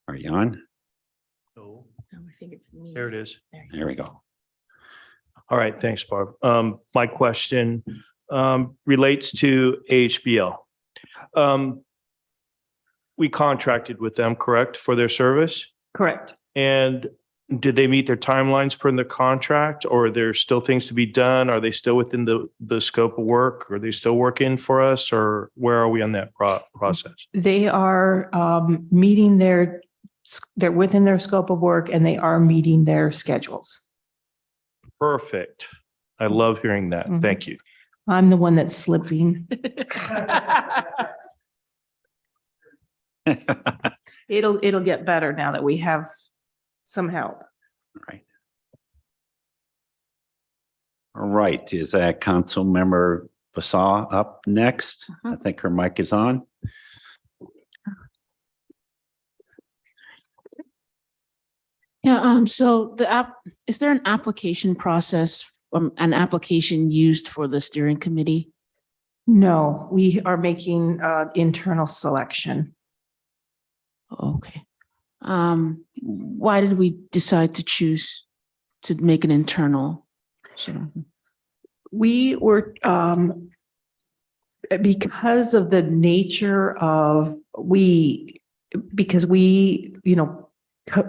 Are you on? No, I think it's me. there it is. There we go. All right, thanks, Barb. My question relates to AHBL. We contracted with them, correct, for their service? Correct. And did they meet their timelines per the contract, or are there still things to be done? Are they still within the scope of work? Are they still working for us, or where are we on that process? They are they're within their scope of work, and they are meeting their schedules. Perfect. I love hearing that. Mhm. Thank you. I'm the one that's slipping. It'll get better now that we have some help. Right. All right, is that Councilmember Basaw up next? I think her mic is on. Yeah, so is there an application process, an application used for the steering committee? No, we are making internal selection. Okay. Why did we decide to choose to make an internal? We were, because of the nature of because we,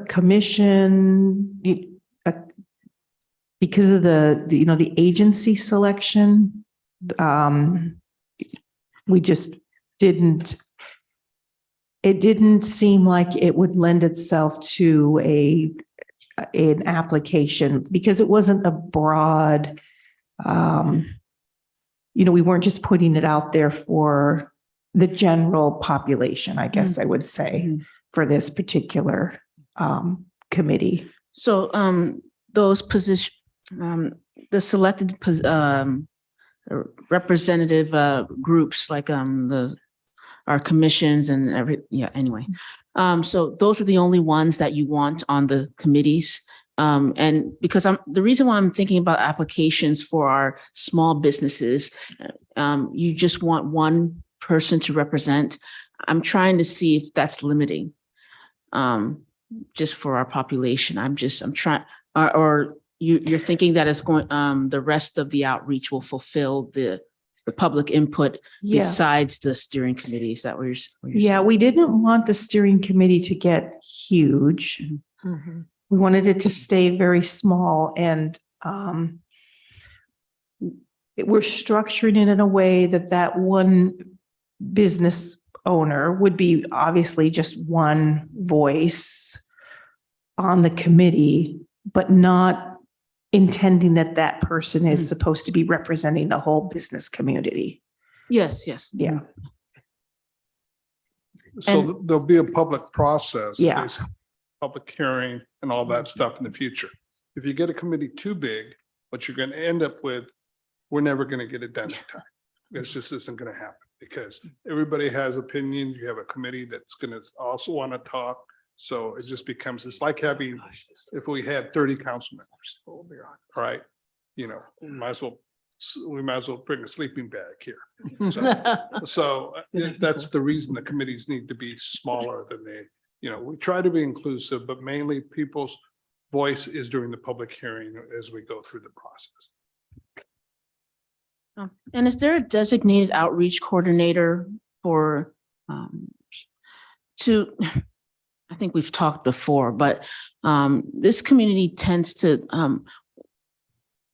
commission, because of the agency selection, we just it didn't seem like it would lend itself to an application, because it wasn't a broad, we weren't just putting it out there for the general population, I guess I would say, for this particular committee. So those positions, the selected representative groups, like our commissions and anyway. So those are the only ones that you want on the committees. And because the reason why I'm thinking about applications for our small businesses, you just want one person to represent. I'm trying to see if that's limiting, just for our population. I'm trying, or you're thinking that it's going, the rest of the outreach will fulfill the public input besides the steering committee. Is that what you're saying? We didn't want the steering committee to get huge. Mm-hmm. We wanted it to stay very small, and we're structuring it in a way that that one business owner would be obviously just one voice on the committee, but not intending that that person is supposed to be representing the whole business community. Yes, yes. Yeah. So there'll be a public process. Yeah. basically, Public hearing and all that stuff in the future. If you get a committee too big, what you're going to end up with, we're never going to get it done in time. This just isn't going to happen because everybody has opinions. You have a committee that's going to also want to talk. So it just becomes, it's like having, if we had 30 council members, all right? You know, we might as well bring a sleeping bag here. So that's the reason the committees need to be smaller than they, you know, we try to be inclusive, but mainly people's voice is during the public hearing as we go through the process. And is there a designated outreach coordinator for, I think we've talked before, but this community tends to,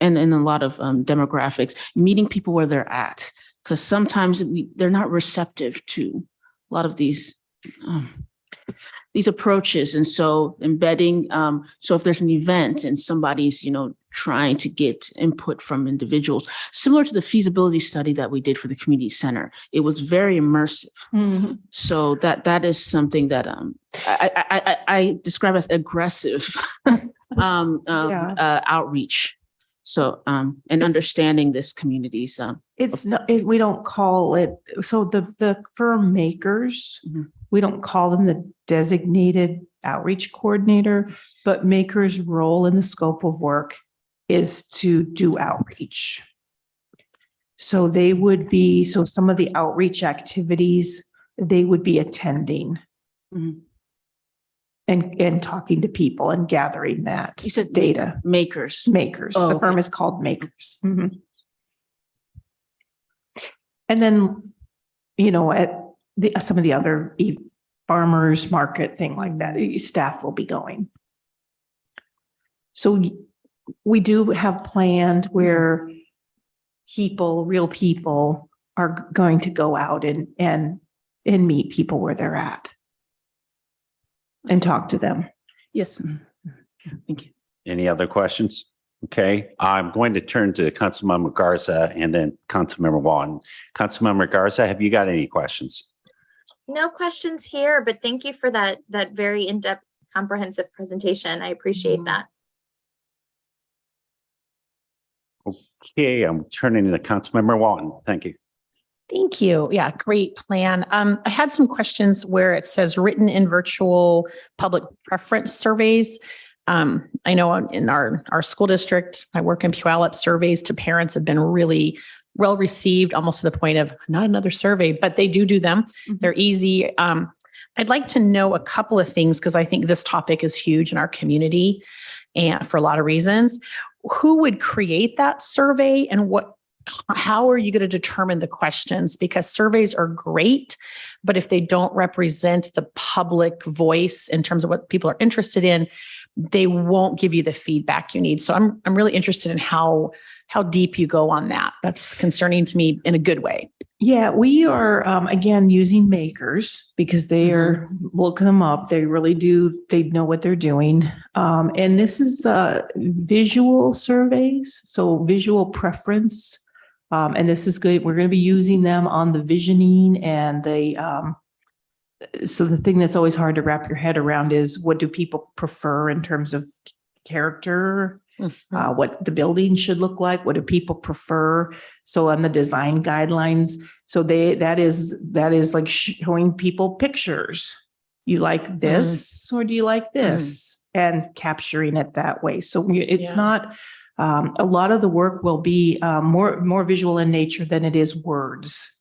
and in a lot of demographics, meeting people where they're at, because sometimes they're not receptive to a lot of these approaches. And so embedding, so if there's an event and somebody's, trying to get input from individuals, similar to the feasibility study that we did for the community center, it was very immersive. Mm-hmm. So that is something that I describe as aggressive outreach. So and understanding this community's. It's not, we don't call it, so the firm Makers, we don't call them the designated outreach coordinator, but Makers' role in the scope of work is to do outreach. So they would be, so some of the outreach activities, they would be attending and talking to people and gathering that. You said data. Makers. The firm is called Makers. Mhm. And then, at some of the other farmers market thing like that, staff will be going. So we do have planned where real people are going to go out and meet people where they're at and talk to them. Yes. Thank you. Any other questions? Okay, I'm going to turn to Councilmember Garza and then Councilmember Walton. Councilmember Garza, have you got any questions? No questions here, but thank you for that very in-depth, comprehensive presentation. I appreciate that. Okay, I'm turning to Councilmember Walton. Thank you. Thank you. Yeah, great plan. I had some questions where it says written and virtual public preference surveys. I know in our school district, I work in Puyallup, surveys to parents have been really well received, almost to the point of not another survey, but they do them. They're easy. I'd like to know a couple of things because I think this topic is huge in our community and for a lot of reasons. Who would create that survey and how are you going to determine the questions? Because surveys are great, but if they don't represent the public voice in terms of what people are interested in, they won't give you the feedback you need. So I'm really interested in how deep you go on that. That's concerning to me in a good way. Yeah, we are, again, using Makers because they are, look them up. They really do. They know what they're doing. And this is visual surveys. So visual preference. And this is good. We're going to be using them on the visioning and so the thing that's always hard to wrap your head around is what do people prefer in terms of character? What the building should look like, what do people prefer? So on the design guidelines, so that is like showing people pictures. You like this or do you like this? And capturing it that way. So it's not, a lot of the work will be more visual in nature than it is words.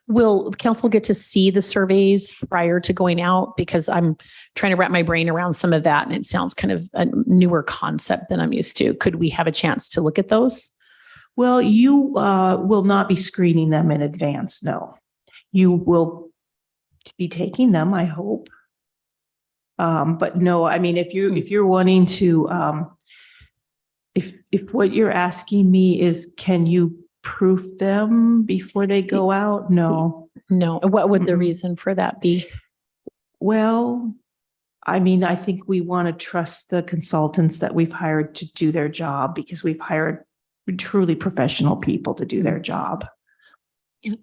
Will the council get to see the surveys prior to going out? Because I'm trying to wrap my brain around some of that and it sounds kind of a newer concept than I'm used to. Could we have a chance to look at those? Well, you will not be screening them in advance. No, you will be taking them, I hope. But no, I mean, if you're wanting to if what you're asking me is, can you proof them before they go out? No. No. What would the Mm-mm. reason for that be? Well, I mean, I think we want to trust the consultants that we've hired to do their job because we've hired truly professional people to do their job.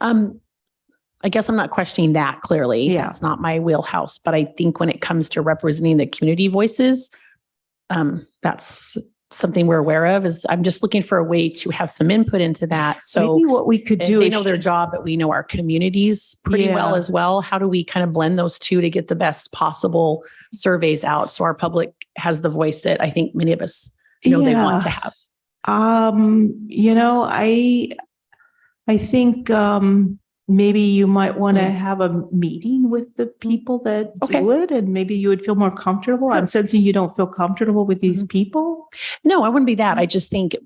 I guess I'm not questioning that clearly. Yeah. That's not my wheelhouse, but I think when it comes to representing the community voices, that's something we're aware of. Is I'm just looking for a way to have some input into that. So Maybe what we could do they is know their job, but we know our communities pretty well Yeah. as well. How do we kind of blend those two to get the best possible surveys out so our public has the voice that I think many of us know they want to have? You know, I think maybe you might want to have a meeting with the people that Okay. do it, and maybe you would feel more comfortable. I'm sensing you don't feel comfortable with these people. No, I wouldn't be that. I just think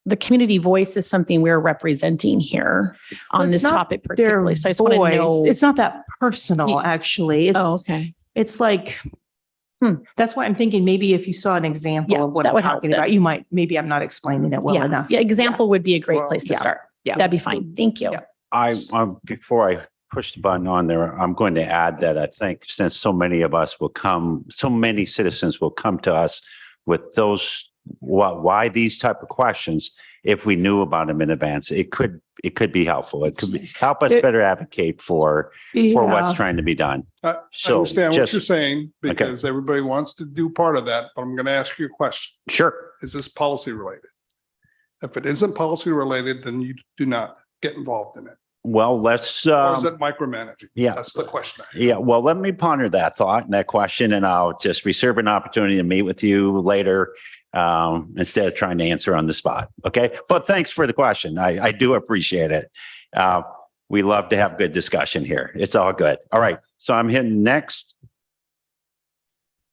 the community voice is something we're representing here on It's this not topic their particularly. So I just want to voice. know. It's not that personal, actually. It's, Oh, okay. it's like, that's why I'm thinking maybe if you saw an example Yeah, of what that I'm would help talking then. about, you might, maybe I'm not explaining it well Yeah. enough. Yeah. Example would be a great place to yeah. start. Yeah. That'd be fine. Thank you. Yeah. Before I push the button on there, I'm going to add that I think since so many of us will come, so many citizens will come to us with those, why these type of questions, if we knew about them in advance, it could be helpful. It could help us better advocate for what's Yeah. trying to be done. I So understand what just- you're saying Okay. because everybody wants to do part of that, but I'm going to ask you a question. Sure. Is this policy related? If it isn't policy related, then you do not get involved in it. Well, let's, Or is it micromanaging? yeah. That's the question. Yeah, well, let me ponder that thought and that question, and I'll just reserve an opportunity to meet with you later instead of trying to answer on the spot. Okay, but thanks for the question. I do appreciate it. We love to have good discussion here. It's all good. All right, so I'm hitting next,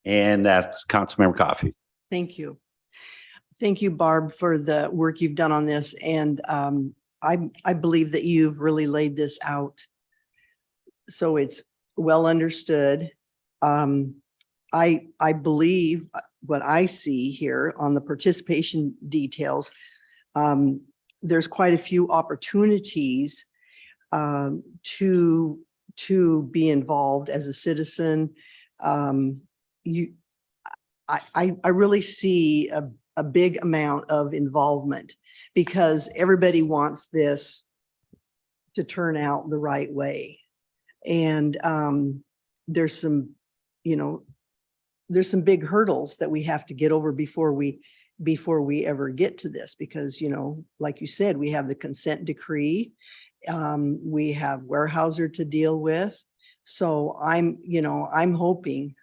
and that's Councilmember Coffey. Thank you. Thank you, Barb, for the work you've done on this. And I believe that you've really laid this out so it's well understood. I believe what I see here on the participation details, there's quite a few opportunities to be involved as a citizen. I really see a big amount of involvement because everybody wants this to turn out the right way. And there's some, there's some big hurdles that we have to get over before we ever get to this, because, like you said, we have the consent decree. We have Weyerhaeuser to deal with. So I'm hoping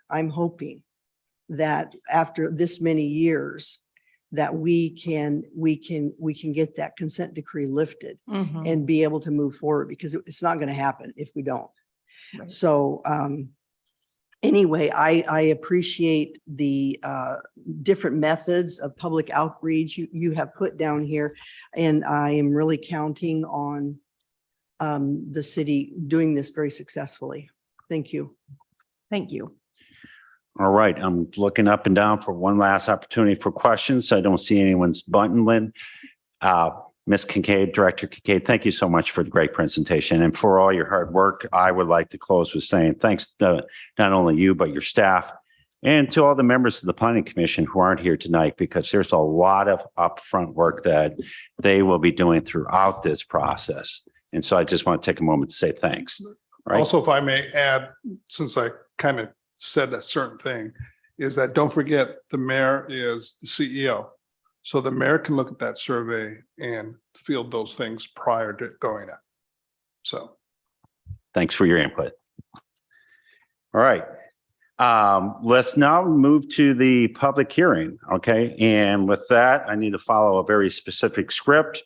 that after this many years that we can get that consent decree lifted Mhm. and be able to move forward, because it's not going to happen if we don't. Right. So anyway, I appreciate the different methods of public outreach you have put down here, and I am really counting on the city doing this very successfully. Thank you. Thank you. All right, I'm looking up and down for one last opportunity for questions. I don't see anyone's button, Lynn. Ms. Kincaid, Director Kincaid, thank you so much for the great presentation and for all your hard work. I would like to close with saying thanks to not only you, but your staff and to all the members of the Planning Commission who aren't here tonight, because there's a lot of upfront work that they will be doing throughout this process. And so I just want to take a moment to say thanks. Right? Also, if I may add, since I kind of said a certain thing, is that don't forget the mayor is the CEO. So the mayor can look at that survey and field those things prior to going out. So. Thanks for your input. All right. Let's now move to the public hearing. Okay. And with that, I need to follow a very specific script,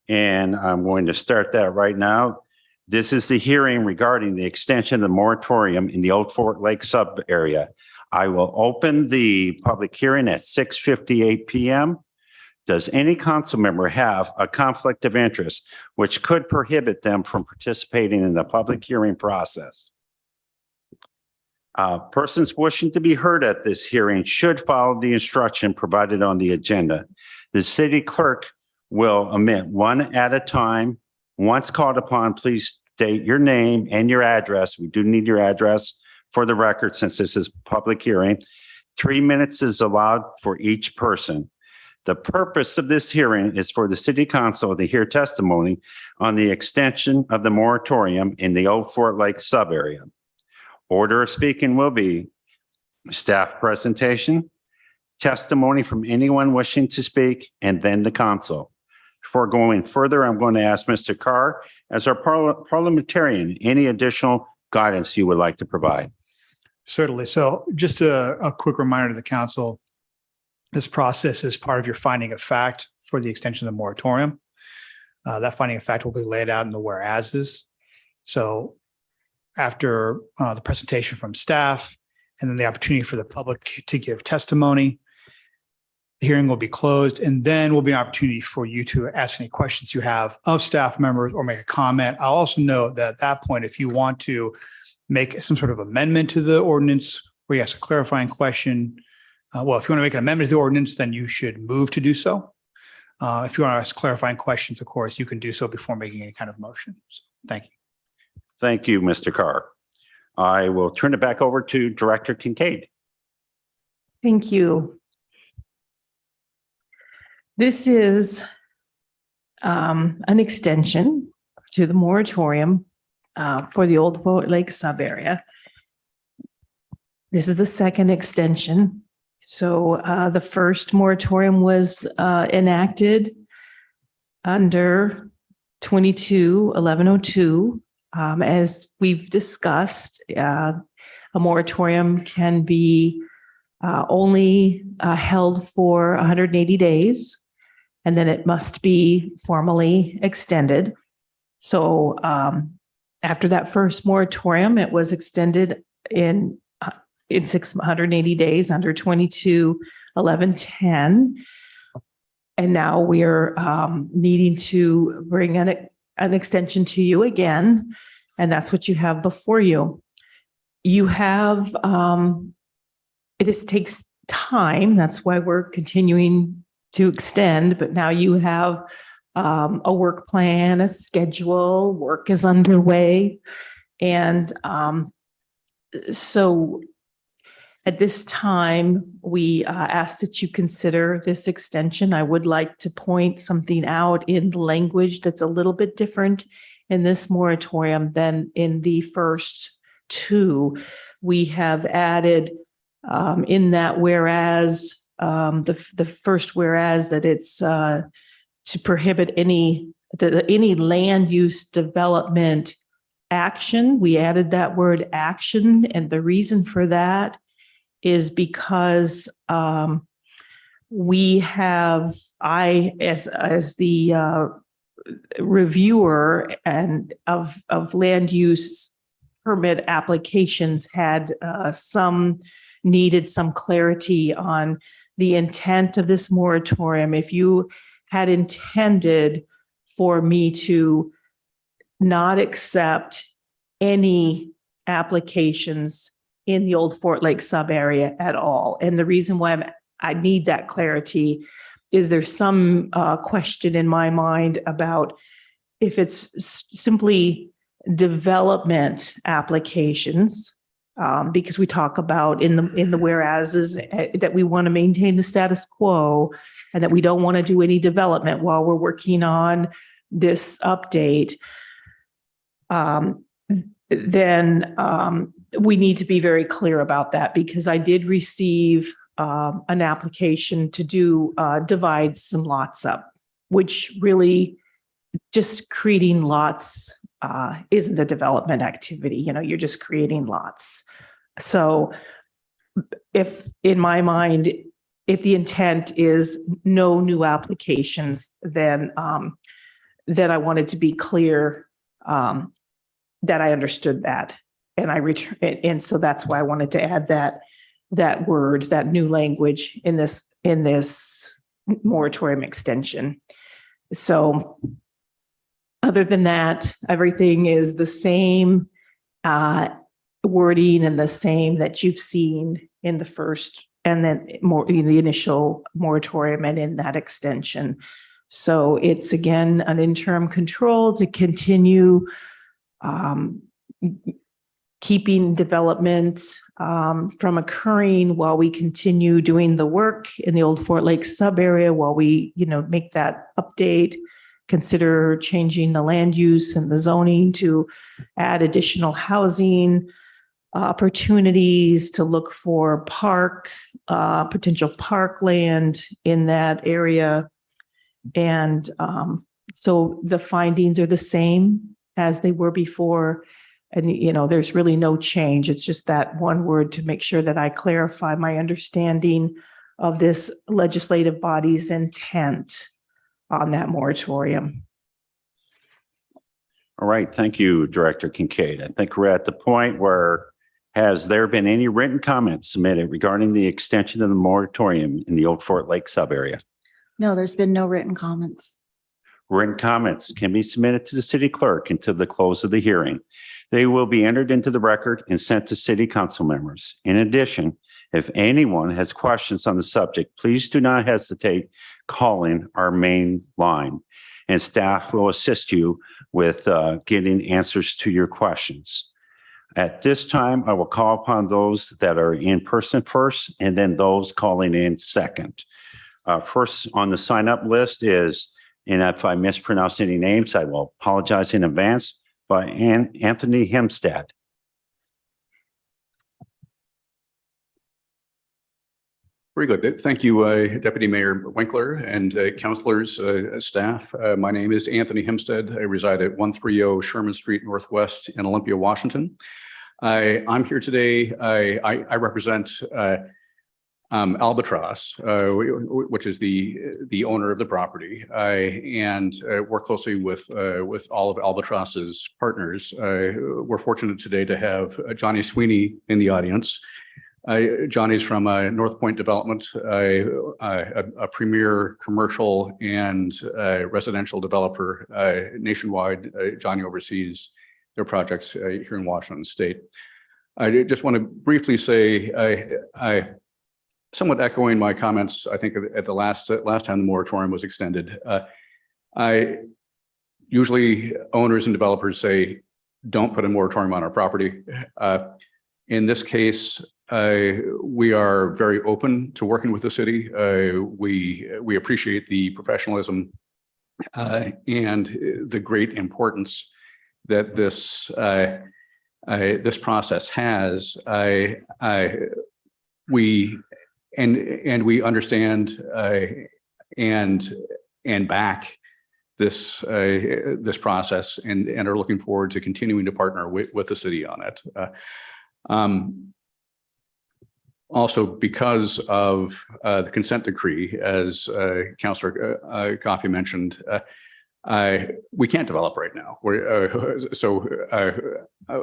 and I'm going to start that right now. This is the hearing regarding the extension of the moratorium in the Old Fort Lake sub area. I will open the public hearing at 6:58 p.m. Does any council member have a conflict of interest which could prohibit them from participating in the public hearing process? Persons wishing to be heard at this hearing should follow the instruction provided on the agenda. The city clerk will omit one at a time. Once called upon, please state your name and your address. We do need your address for the record since this is a public hearing. 3 minutes is allowed for each person. The purpose of this hearing is for the city council to hear testimony on the extension of the moratorium in the Old Fort Lake sub-area. Order of speaking will be staff presentation, testimony from anyone wishing to speak, and then the council. Before going further, I'm going to ask Mr. Carr, as our parliamentarian, any additional guidance you would like to provide. Certainly. So just a quick reminder to the council, this process is part of your finding of fact for the extension of the moratorium. That finding of fact will be laid out in the whereases. So after the presentation from staff and then the opportunity for the public to give testimony, the hearing will be closed, and then will be an opportunity for you to ask any questions you have of staff members or make a comment. I'll also note that at that point, if you want to make some sort of amendment to the ordinance where you ask a clarifying question, if you want to make an amendment to the ordinance, then you should move to do so. If you want to ask clarifying questions, of course, you can do so before making any kind of motion. So, thank you. Thank you, Mr. Carr. I will turn it back over to Director Kincaid. Thank you. This is an extension to the moratorium for the Old Fort Lake sub-area. This is the second extension. So the first moratorium was enacted under 22-1102. As we've discussed, a moratorium can be only held for 180 days, and then it must be formally extended. So after that first moratorium, it was extended in 680 days under 22-1110. And now we're needing to bring an extension to you again, and that's what you have before you. You have, this takes time, that's why we're continuing to extend, but now you have a work plan, a schedule, work is underway. And so at this time, we ask that you consider this extension. I would like to point something out in the language that's a little bit different in this moratorium than in the first two. We have added in that whereas, the first whereas, that it's to prohibit any land use development action. We added that word action, and the reason for that is because we have, as the reviewer and of land use permit applications had needed some clarity on the intent of this moratorium. If you had intended for me to not accept any applications in the Old Fort Lake sub-area at all. And the reason why I need that clarity is there's some question in my mind about if it's simply development applications, because we talk about in the whereases that we want to maintain the status quo and that we don't want to do any development while we're working on this update. Then we need to be very clear about that, because I did receive an application to divide some lots up, which really just creating lots isn't a development activity. You're just creating lots. So if in my mind, if the intent is no new applications, then I wanted to be clear that I understood that, and so that's why I wanted to add that word, that new language in this moratorium extension. So other than that, everything is the same. wording and the same that you've seen in the first and then more in the initial moratorium and in that extension. So it's again, an interim control to continue keeping development from occurring while we continue doing the work in the old Fort Lake sub area, while we, make that update, consider changing the land use and the zoning to add additional housing opportunities, to look for potential parkland in that area. And so the findings are the same as they were before. And, there's really no change. It's just that one word to make sure that I clarify my understanding of this legislative body's intent on that moratorium. All right. Thank you, Director Kincaid. I think we're at the point where, has there been any written comments submitted regarding the extension of the moratorium in the old Fort Lake sub area? No, there's been no written comments. Written comments can be submitted to the city clerk until the close of the hearing. They will be entered into the record and sent to city council members. In addition, if anyone has questions on the subject, please do not hesitate calling our main line, and staff will assist you with getting answers to your questions. At this time, I will call upon those that are in person first, and then those calling in second. First on the sign-up list is, and if I mispronounce any names, I will apologize in advance, by Anthony Hempstead. Very good. Thank you, Deputy Mayor Winkler and councilors, staff. My name is Anthony Hempstead. I reside at 130 Sherman Street Northwest in Olympia, Washington. I'm here today. I represent Albatross, which is the owner of the property, and work closely with all of Albatross's partners. We're fortunate today to have Johnny Sweeney in the audience. Johnny's from North Point Development, a premier commercial and residential developer nationwide. Johnny oversees their projects here in Washington State. I just want to briefly say, I somewhat echoing my comments, I think at the last time the moratorium was extended. Usually owners and developers say, don't put a moratorium on our property. In this case, we are very open to working with the city. We appreciate the professionalism and the great importance that this process has. We understand and back this process and are looking forward to continuing to partner with the city on it. Also, because of the consent decree, as Councilor Coffey mentioned, we can't develop right now.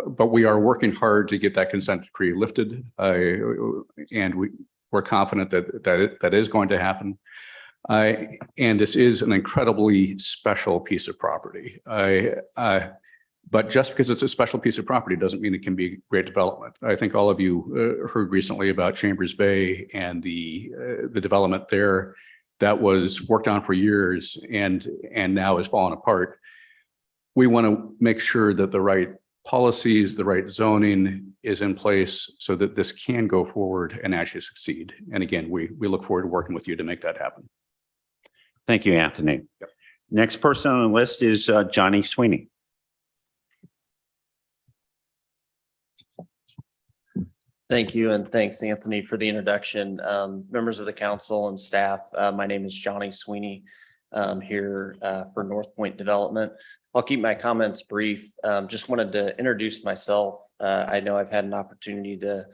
But we are working hard to get that consent decree lifted, and we're confident that is going to happen. And this is an incredibly special piece of property. But just because it's a special piece of property doesn't mean it can be great development. I think all of you heard recently about Chambers Bay and the development there that was worked on for years and now has fallen apart. We want to make sure that the right policies, the right zoning is in place so that this can go forward and actually succeed. And again, we look forward to working with you to make that happen. Thank you, Anthony. Yep. Next person on the list is Johnny Sweeney. Thank you, and thanks, Anthony, for the introduction. Members of the council and staff, my name is Johnny Sweeney. Here for North Point Development. I'll keep my comments brief. Just wanted to introduce myself. I know I've had an opportunity to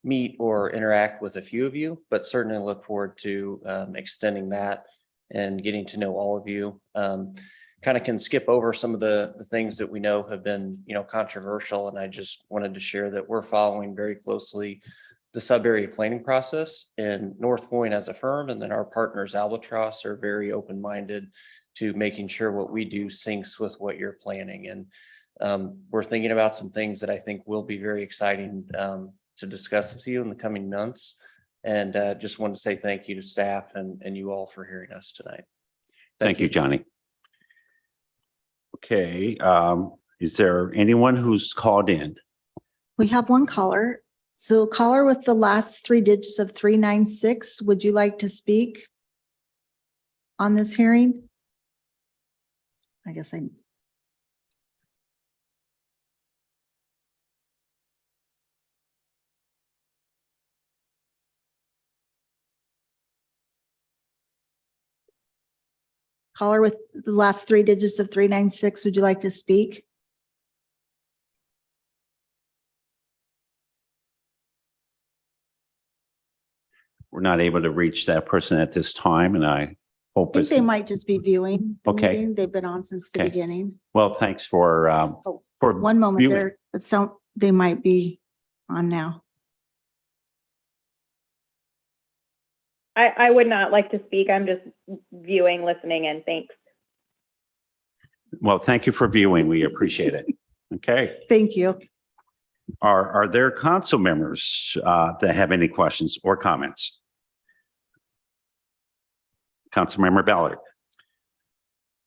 meet or interact with a few of you, but certainly look forward to extending that and getting to know all of you. Kind of can skip over some of the things that we know have been, controversial. And I just wanted to share that we're following very closely the sub-area planning process in North Point as a firm. And then our partners, Albatross, are very open-minded to making sure what we do syncs with what you're planning. And we're thinking about some things that I think will be very exciting to discuss with you in the coming months. And just wanted to say thank you to staff and you all for hearing us tonight. Thank you, Johnny. Okay, is there anyone who's called in? We have one caller. So caller with the last three digits of 396, would you like to speak on this hearing? I guess I. Caller with the last three digits of 396, would you like to speak? We're not able to reach that person at this time, and I I hope think it's, they might just be viewing the Okay. meeting. They've been on since the Okay. beginning. well, thanks for One moment viewing. there. So they might be on now. I would not like to speak. I'm just viewing, listening in. Thanks. Well, thank you for viewing. We appreciate it. Okay. Thank you. Are there council members that have any questions or comments? Councilmember Ballard.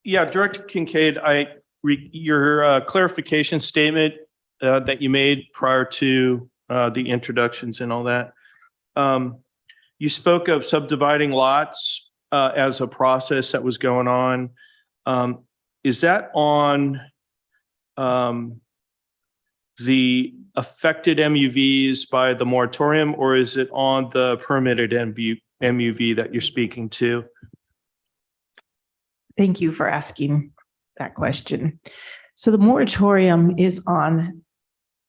Yeah, Director Kincaid, your clarification statement that you made prior to the introductions and all that. You spoke of subdividing lots as a process that was going on. Is that on the affected MUVs by the moratorium, or is it on the permitted MUV that you're speaking to? Thank you for asking that question. So the moratorium is on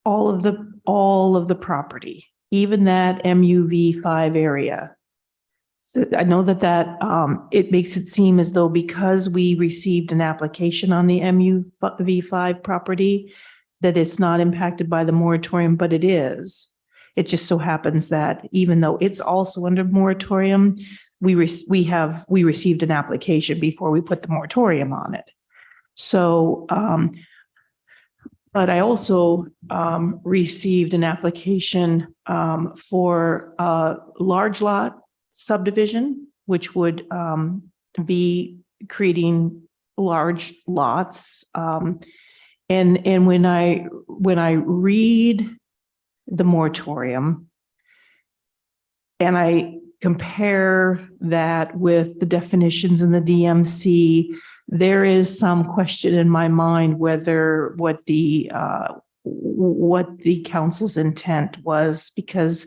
all of the property, even that MUV5 area. So I know that it makes it seem as though because we received an application on the MUV5 property, that it's not impacted by the moratorium, but it is. It just so happens that even though it's also under moratorium, we received an application before we put the moratorium on it. So, but I also received an application for a large lot subdivision, which would be creating large lots. And when I read the moratorium and I compare that with the definitions in the DMC, there is some question in my mind whether what the council's intent was, because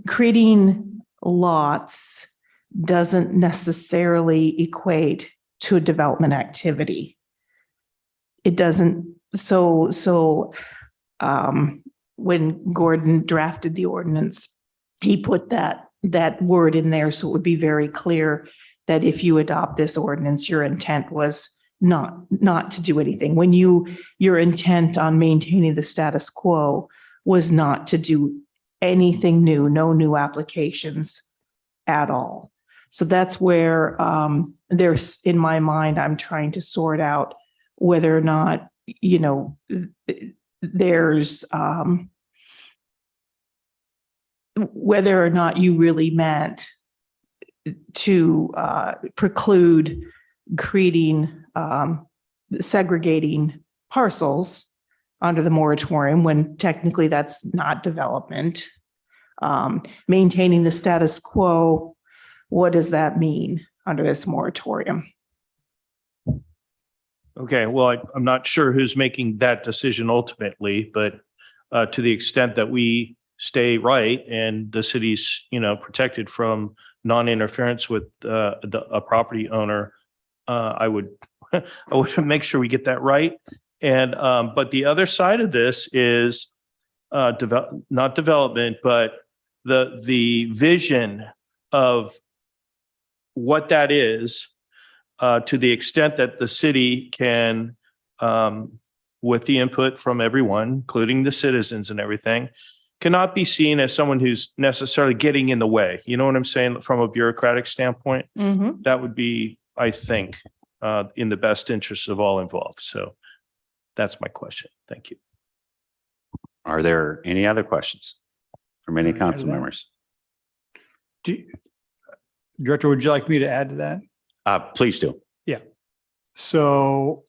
creating lots doesn't necessarily equate to a development activity. It doesn't. So when Gordon drafted the ordinance, he put that word in there so it would be very clear that if you adopt this ordinance, your intent was not to do anything. When your intent on maintaining the status quo was not to do anything new, no new applications at all. So that's where there's, in my mind, I'm trying to sort out whether or not, there's whether or not you really meant to preclude creating, segregating parcels under the moratorium when technically that's not development. Maintaining the status quo, what does that mean under this moratorium? Okay, well, I'm not sure who's making that decision ultimately, but to the extent that we stay right and the city's, protected from non-interference with a property owner, I would make sure we get that right. And but the other side of this is not development, but the vision of what that is, to the extent that the city can, with the input from everyone, including the citizens and everything, cannot be seen as someone who's necessarily getting in the way. You know what I'm saying? From a bureaucratic standpoint, Mm-hmm. that would be, I think, in the best interest of all involved. So that's my question. Thank you. Are there any other questions from any Can I add to council that? members? Director, would you like me to add to that? Please do. So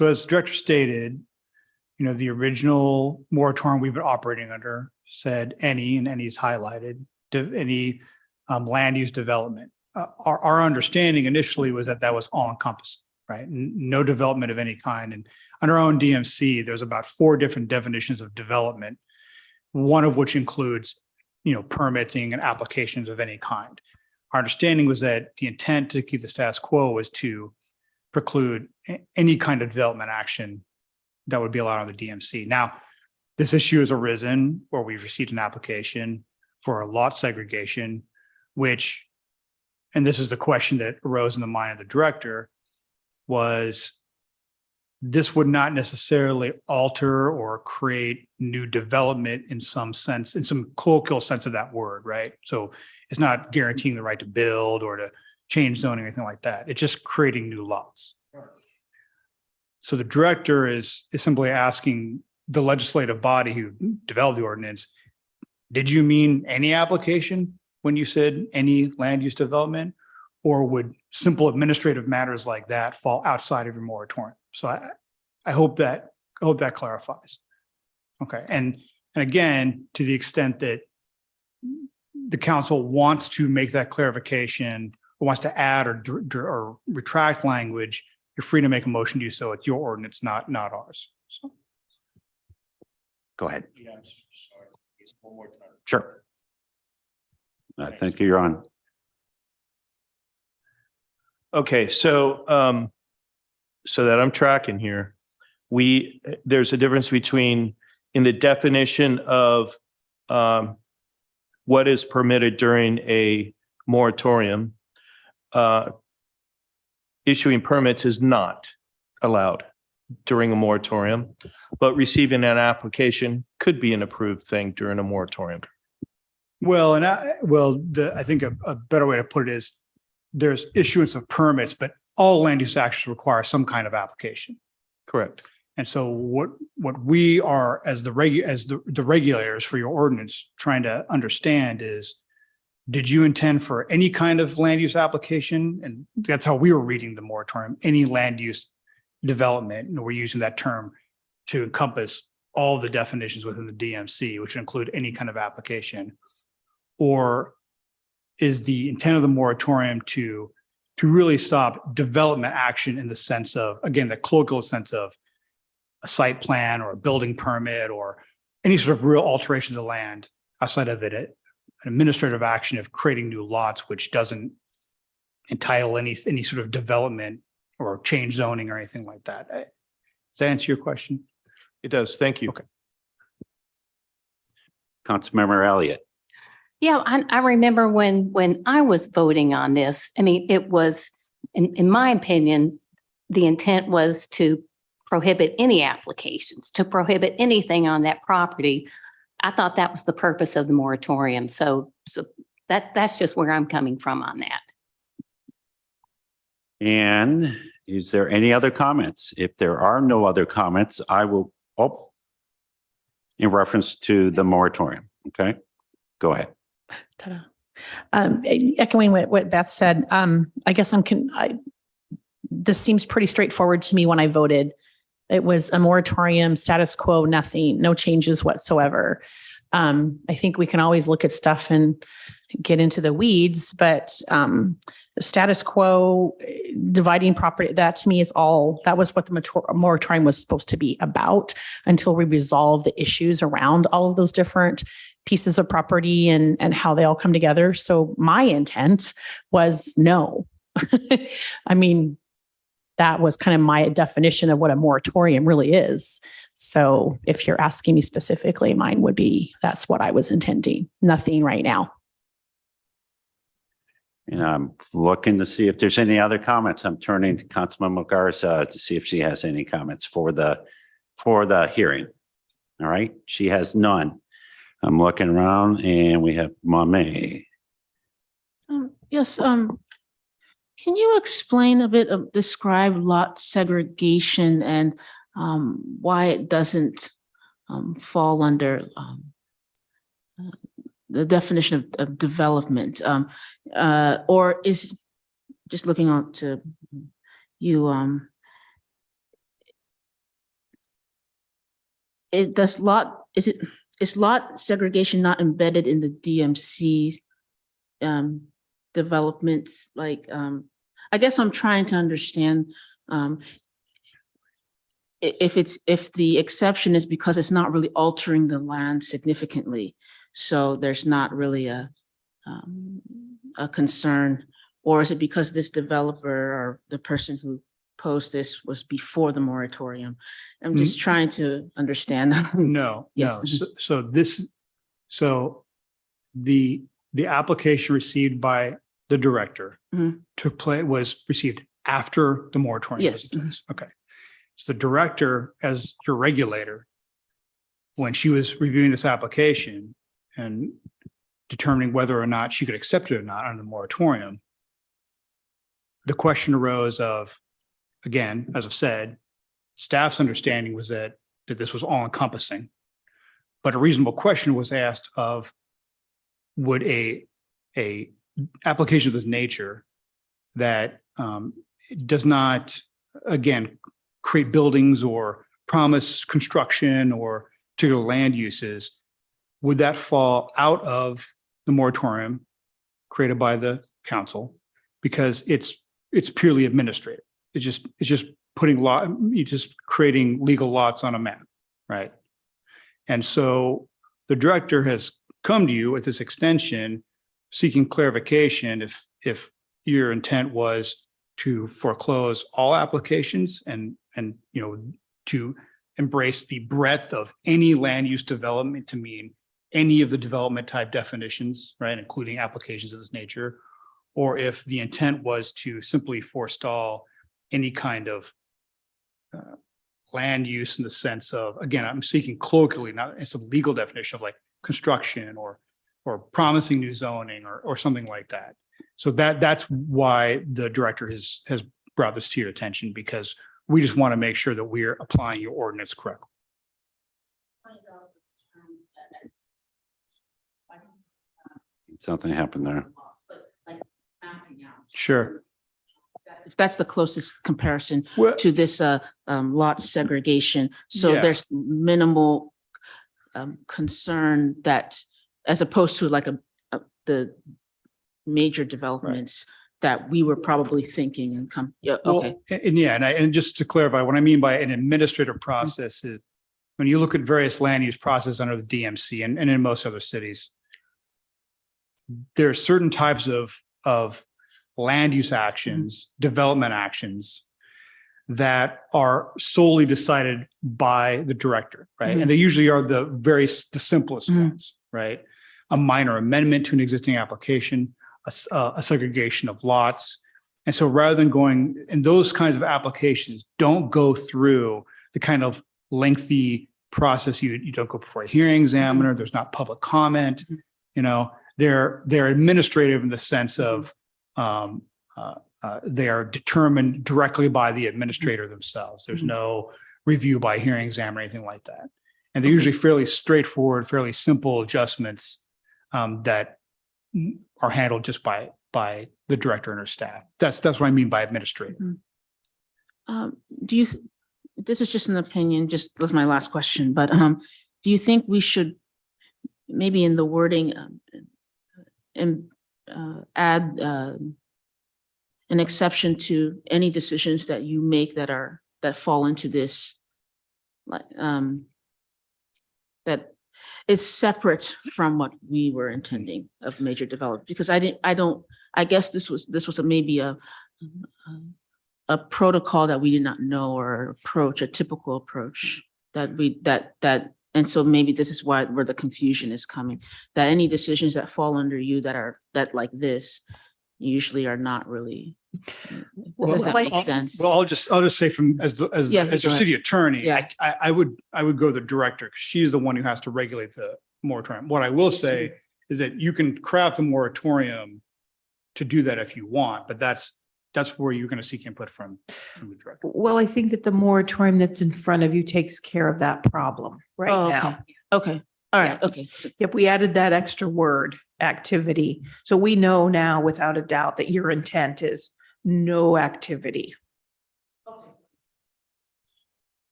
as Director stated, the original moratorium we've been operating under said any, and any is highlighted, any land use development. Our understanding initially was that was all encompassing, right? No development of any kind. And under our own DMC, there's about 4 different definitions of development, one of which includes, permitting and applications of any kind. Our understanding was that the intent to keep the status quo was to preclude any kind of development action that would be allowed on the DMC. Now, this issue has arisen where we've received an application for a lot segregation, which, and this is the question that arose in the mind of the director, was this would not necessarily alter or create new development in some sense, in some colloquial sense of that word, right? So it's not guaranteeing the right to build or to change zoning or anything like that. It's just creating new lots. So the director is simply asking the legislative body who developed the ordinance, did you mean any application when you said any land use development? Or would simple administrative matters like that fall outside of your moratorium? So I hope that clarifies. Okay, and again, to the extent that the council wants to make that clarification, or wants to add or retract language, you're free to make a motion to do so. It's your ordinance, not ours. So. Go ahead. Yeah, I'm sorry. It's one more time. Sure. I think you're on. Okay, so so that I'm tracking here, there's a difference between in the definition of what is permitted during a moratorium. Issuing permits is not allowed during a moratorium, but receiving an application could be an approved thing during a moratorium. Well, I think a better way to put it is there's issuance of permits, but all land use actions require some kind of application. Correct. And so what we are as the regulators for your ordinance trying to understand is, did you intend for any kind of land use application? And that's how we were reading the moratorium, any land use development. And we're using that term to encompass all the definitions within the DMC, which include any kind of application. Or is the intent of the moratorium to really stop development action in the sense of, again, the colloquial sense of a site plan or a building permit or any sort of real alteration of the land outside of it, an administrative action of creating new lots, which doesn't entitle any sort of development or change zoning or anything like that. Does that answer your question? It does. Thank you. Okay. Councilmember Elliott. Yeah, I remember when I was voting on this, I mean, it was, in my opinion, the intent was to prohibit any applications, to prohibit anything on that property. I thought that was the purpose of the moratorium. So that's just where I'm coming from on that. And is there any other comments? If there are no other comments, I will, in reference to the moratorium. Okay, go ahead. Ta-da. Echoing what Beth said, I guess this seems pretty straightforward to me when I voted. It was a moratorium, status quo, nothing, no changes whatsoever. I think we can always look at stuff and get into the weeds, but status quo, dividing property, that to me is that was what the moratorium was supposed to be about until we resolve the issues around all of those different pieces of property and how they all come together. So my intent was no. I mean, that was kind of my definition of what a moratorium really is. So if you're asking me specifically, mine would be, that's what I was intending. Nothing right now. And I'm looking to see if there's any other comments. I'm turning to Councilmember Garza to see if she has any comments for the hearing. All right, she has none. I'm looking around and we have Mame. Yes. Can you explain a bit of, describe lot segregation and why it doesn't fall under the definition of development? Or is, just looking on to you, is lot segregation not embedded in the DMC developments? Like, I guess I'm trying to understand if the exception is because it's not really altering the land significantly, so there's not really a concern, or is it because this developer or the person who posed this was before the moratorium? I'm just trying to understand. No, Yes. no. So the application received by the director was received after the moratorium. Yes. was in place. Okay. So the director, as your regulator, when she was reviewing this application and determining whether or not she could accept it or not under the moratorium, the question arose of, again, as I've said, staff's understanding was that this was all encompassing. But a reasonable question was asked of, would a application of this nature that does not, again, create buildings or promise construction or particular land uses, would that fall out of the moratorium created by the council? Because it's purely administrative. It's just putting you're just creating legal lots on a map, right? And so the director has come to you with this extension seeking clarification if your intent was to foreclose all applications and to embrace the breadth of any land use development to mean any of the development type definitions, right, including applications of this nature, or if the intent was to simply forestall any kind of land use in the sense of, again, I'm speaking colloquially, not it's a legal definition of like construction or promising new zoning or something like that. So that's why the director has brought this to your attention, because we just want to make sure that we're applying your ordinance correctly. Something happened there. Sure. If that's the closest comparison Well, to this lot segregation. So Yeah. there's minimal concern that, as opposed to like the major developments that we were probably thinking and okay. And just to clarify, what I mean by an administrative process is when you look at various land use processes under the DMC and in most other cities, there are certain types of land use actions, development actions that are solely decided by the director, right? And they usually are the simplest ones, right? A minor amendment to an existing application, a segregation of lots. And so rather than going, and those kinds of applications don't go through the kind of lengthy process. You don't go before a hearing examiner. There's not public comment. They're administrative in the sense of they are determined directly by the administrator themselves. There's no review by hearing examiner, anything like that. And they're usually fairly straightforward, fairly simple adjustments that are handled just by the director and her staff. That's what I mean by administrative. This is just an opinion, that's my last question, but do you think we should maybe in the wording add an exception to any decisions that you make that fall into this, that is separate from what we were intending of major development? Because I guess this was maybe a protocol that we did not know, or approach, a typical approach and so maybe this is where the confusion is coming, that any decisions that fall under you that like this usually are not really. Does that make sense? Well, I'll just say as your city attorney, I would go the director, because she's the one who has to regulate the moratorium. What I will say is that you can craft the moratorium to do that if you want, but that's that's where you're going to seek input from the director. Well, I think that the moratorium that's in front of you takes care of that problem right Oh, now. Okay. All right. Okay. Yep, we added that extra word, activity. So we know now without a doubt that your intent is no activity.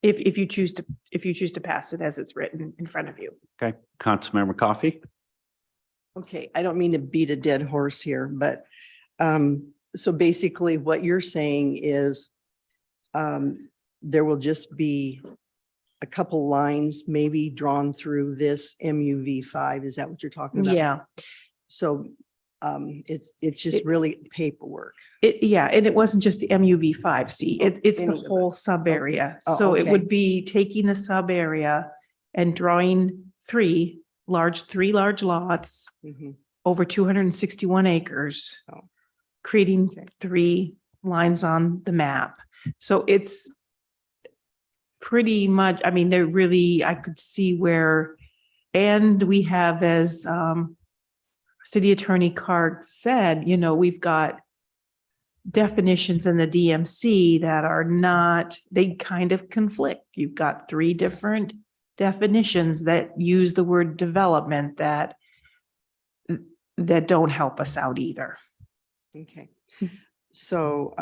If you choose to pass it as it's written in front of you. Okay, Councilmember Coffey? Okay, I don't mean to beat a dead horse here, but so basically what you're saying is there will just be a couple lines maybe drawn through this MUV5. Is that what you're talking about? Yeah, So it's just really paperwork. and it wasn't just the MUV5. See, it's the Any of it. whole sub area. Oh, So it okay. would be taking the sub area and drawing three large lots Mhm. over 261 acres, Oh. creating Okay. 3 lines on the map. So it's pretty much, I mean, they're really, I could see where, and we have, as City Attorney Carr said, you know, we've got definitions in the DMC that are not, they kind of conflict. You've got 3 different definitions that use the word development that don't help us out either. Okay. So,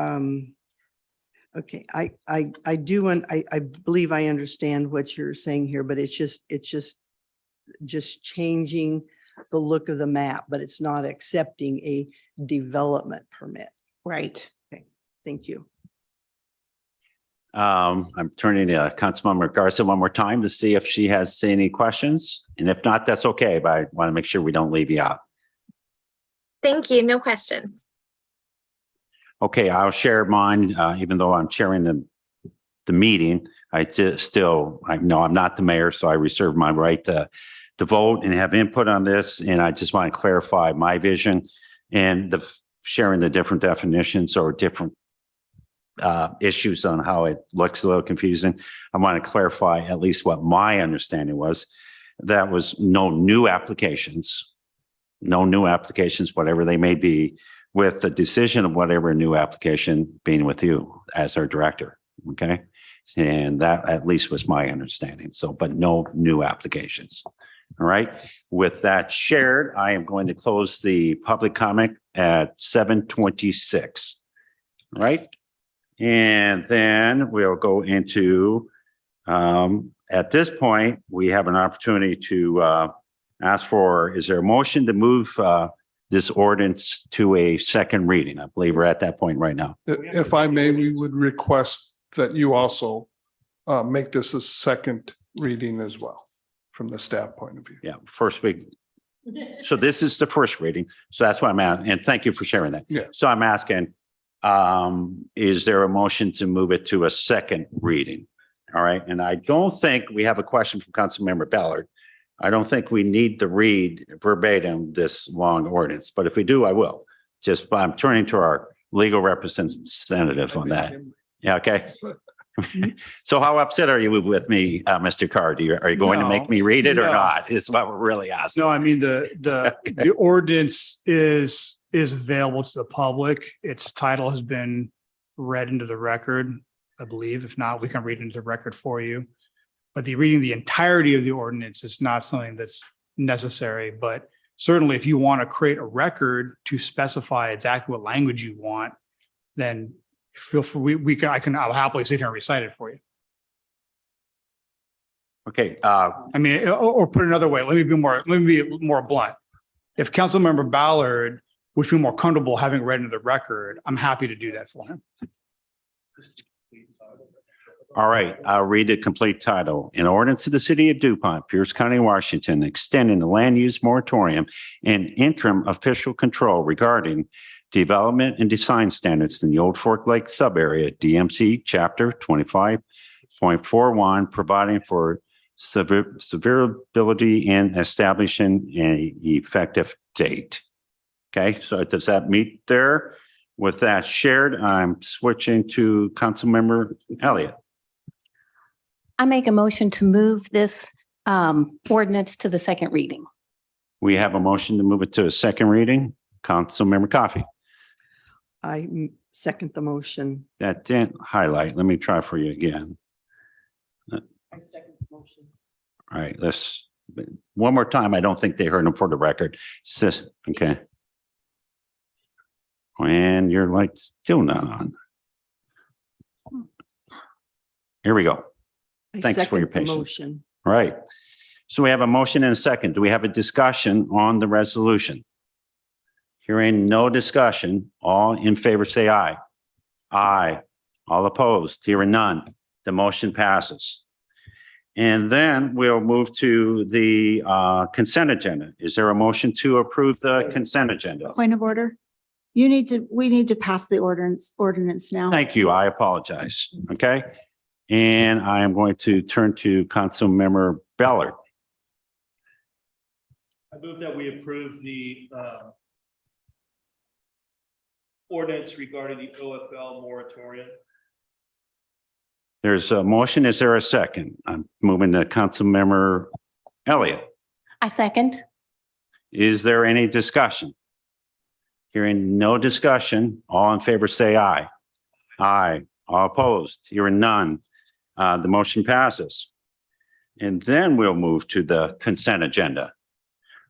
okay, I do, and I believe I understand what you're saying here, but it's just changing the look of the map, but it's not accepting a development permit. Right. Okay, thank you. I'm turning to Councilmember Garza one more time to see if she has any questions. And if not, that's okay, but I want to make sure we don't leave you out. Thank you. No questions. Okay, I'll share mine, even though I'm chairing the meeting. I know I'm not the mayor, so I reserve my right to vote and have input on this. And I just want to clarify my vision and sharing the different definitions or different issues on how it looks a little confusing. I want to clarify at least what my understanding was. That was no new applications, whatever they may be, with the decision of whatever new application being with you as our director. Okay. And that at least was my understanding. So, but no new applications. All right. With that shared, I am going to close the public comment at 7:26. All right. And then we'll go into, at this point, we have an opportunity to ask for, is there a motion to move this ordinance to a second reading? I believe we're at that point right now. If I may, we would request that you also make this a second reading as well, from the staff point of view. Yeah, first week. So this is the first reading. So that's why I'm asking, and thank you for sharing that. Yeah. So I'm asking, is there a motion to move it to a second reading? All right. And I don't think we have a question from Councilmember Ballard. I don't think we need to read verbatim this long ordinance, but if we do, I will. Just, I'm turning to our legal representative on that. Yeah, okay. So how upset are you with me, Mr. Carr? Are you going to make me read it or No. not? Is what we're really asking. No, I mean, the ordinance is available to the public. Its title has been read into the record, I believe. If not, we can read into the record for you. But reading the entirety of the ordinance is not something that's necessary. But certainly if you want to create a record to specify exactly what language you want, then feel free, I'll happily sit here and recite it for you. Okay, I mean, or put it another way, let me be more blunt. If Councilmember Ballard would feel more comfortable having read into the record, I'm happy to do that for him. all right, I'll read the complete title. An ordinance of the city of DuPont, Pierce County, Washington, extending the land use moratorium and interim official control regarding development and design standards in the Old Fork Lake subarea, DMC Chapter 25.41, providing for severability and establishing an effective date. Okay, so does that meet there? With that shared, I'm switching to Councilmember Elliott. I make a motion to move this ordinance to the second reading. We have a motion to move it to a second reading. Councilmember Coffey. second the motion. That didn't highlight. Let me try for you again. I second the motion. All right, let's, one more time. I don't think they heard them for the record. Okay. And your light's still not on. Here we go. I Thanks for your second the patience. motion. All right. So we have a motion and a second. Do we have a discussion on the resolution? Hearing no discussion, all in favor say aye. Aye. All opposed, hearing none. The motion passes. And then we'll move to the consent agenda. Is there a motion to approve the consent agenda? Point of order. We need to pass the ordinance now. Thank you. I apologize. Okay. And I am going to turn to Councilmember Ballard. I move that we approve the ordinance regarding the OFL moratorium. There's a motion. Is there a second? I'm moving to Councilmember Elliott. I second. Is there any discussion? Hearing no discussion, all in favor say aye. Aye. All opposed, hearing none. The motion passes. And then we'll move to the consent agenda.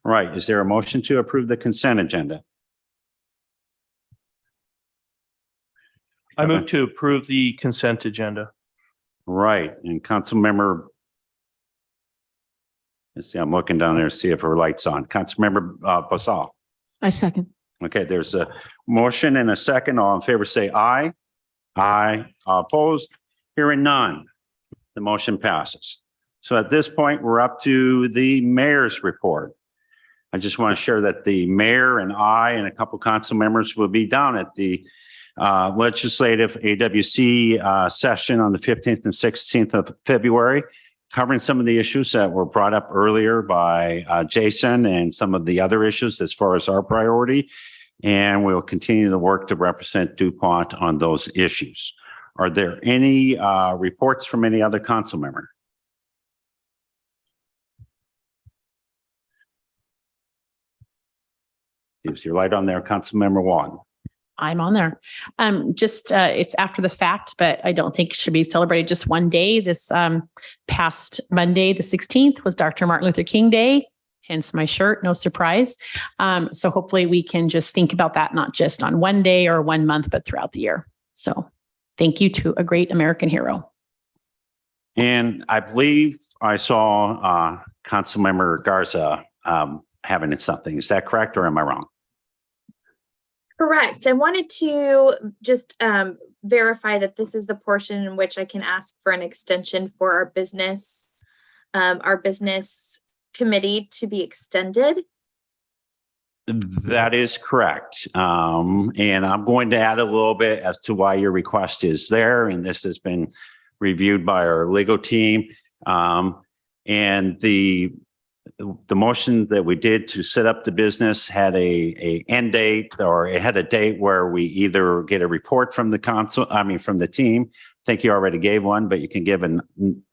All right, is there a motion to approve the consent agenda? I move to approve the consent agenda. Right, and Councilmember, let's see, I'm looking down there to see if her light's on. Councilmember Basal. I second. Okay, there's a motion and a second. All in favor say aye. Aye. All opposed, hearing none. The motion passes. So at this point, we're up to the mayor's report. I just want to share that the mayor and I and a couple council members will be down at the legislative AWC session on the 15th and 16th of February, covering some of the issues that were brought up earlier by Jason and some of the other issues as far as our priority. And we'll continue to work to represent DuPont on those issues. Are there any reports from any other council member? Is your light on there, Councilmember Juan? I'm on there. It's after the fact, but I don't think it should be celebrated just one day. This past Monday, the 16th, was Dr. Martin Luther King Day, hence my shirt, no surprise. So hopefully we can just think about that, not just on one day or 1 month, but throughout the year. So thank you to a great American hero. And I believe I saw Councilmember Garza having something. Is that correct or am I wrong? Correct. I wanted to just verify that this is the portion in which I can ask for an extension for our business committee to be extended. That is correct. And I'm going to add a little bit as to why your request is there. And this has been reviewed by our legal team. And the motion that we did to set up the business had a end date, or it had a date where we either get a report from the from the team. I think you already gave one, but you can give an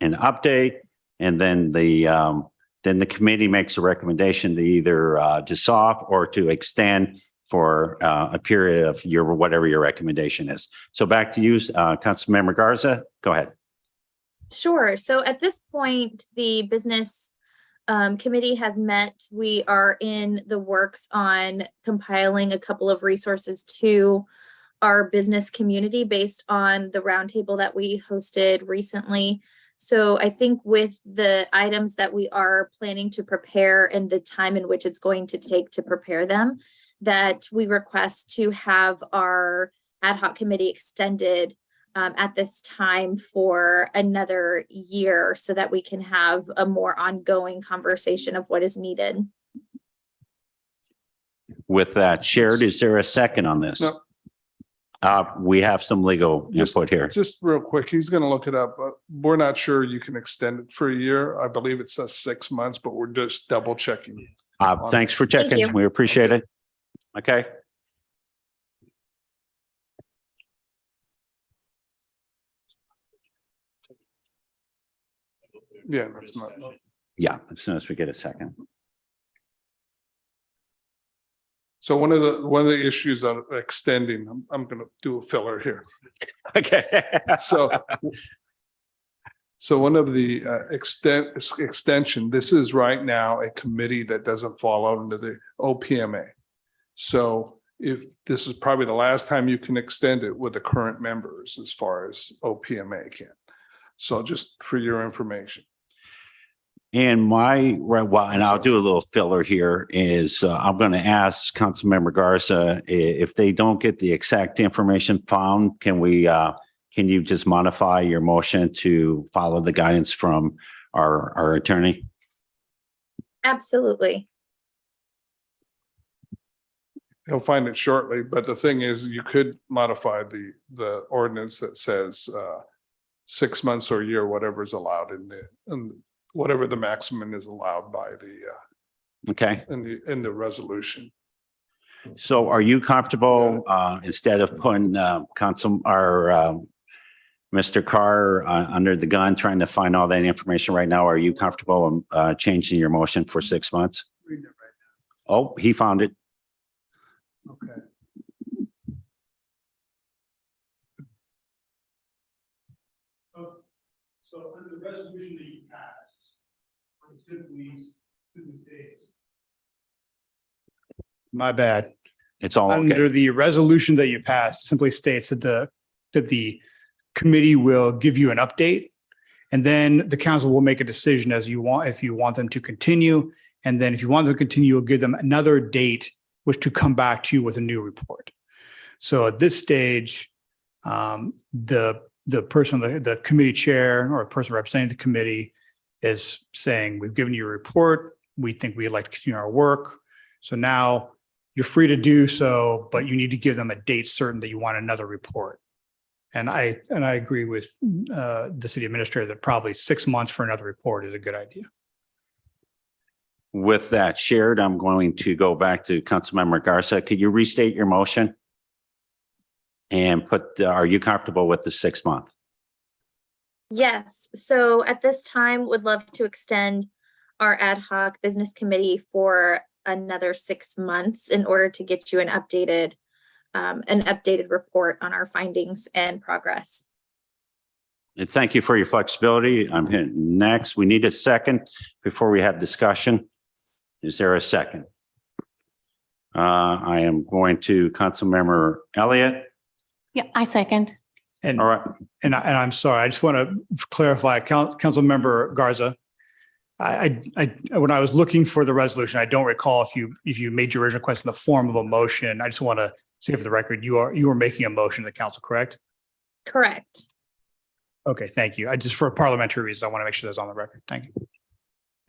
update. And then the committee makes a recommendation to either dissolve or to extend for a period of whatever your recommendation is. So back to you, Councilmember Garza. Go ahead. Sure. So at this point, the business committee has met. We are in the works on compiling a couple of resources to our business community based on the roundtable that we hosted recently. So I think with the items that we are planning to prepare and the time in which it's going to take to prepare them, that we request to have our ad hoc committee extended at this time for another year so that we can have a more ongoing conversation of what is needed. With that shared, is there a second on this? No. We have some legal input here. Just real quick, he's going to look it up, but we're not sure you can extend it for a year. I believe it says 6 months, but we're just double checking. Thanks for Thank checking. you. We appreciate it. Okay. Yeah, that's not. Yeah, as soon as we get a second. So one of the issues on extending, I'm going to do a filler here. Okay. So one of the extension, this is right now a committee that doesn't fall under the OPMA. So if this is probably the last time you can extend it with the current members as far as OPMA can. So just for your information. And and I'll do a little filler here is I'm going to ask Councilmember Garza if they don't get the exact information found, can you just modify your motion to follow the guidance from our attorney? Absolutely. He'll find it shortly, but the thing is, you could modify the ordinance that says 6 months or a year, whatever is allowed in whatever the maximum is allowed by the Okay. in the resolution. So are you comfortable instead of putting Mr. Carr under the gun trying to find all that information right now? Are you comfortable changing your motion for 6 months? Oh, he found it. Okay. So under the resolution that you passed, my bad. It's all Under okay. the resolution that you passed simply states that the committee will give you an update, and then the council will make a decision as you want, if you want them to continue. And then if you want them to continue, you'll give them another date which to come back to you with a new report. So at this stage, the person, the committee chair or a person representing the committee is saying, we've given you a report. We think we'd like to continue our work. So now you're free to do so, but you need to give them a date certain that you want another report. And I agree with the city administrator that probably 6 months for another report is a good idea. With that shared, I'm going to go back to Councilmember Garza. Could you restate your motion? And are you comfortable with the 6 month? Yes. So at this time, would love to extend our ad hoc business committee for another 6 months in order to get you an updated report on our findings and progress. And thank you for your flexibility. I'm hitting next. We need a second before we have discussion. Is there a second? I am going to Councilmember Elliott. Yeah, I second. And, All right. and I'm sorry, I just want to clarify, Councilmember Garza. When I was looking for the resolution, I don't recall if you made your original question in the form of a motion. I just want to say for the record, you are making a motion to the council, correct? Correct. Okay, thank you. Just for parliamentary reasons, I want to make sure that's on the record. Thank you.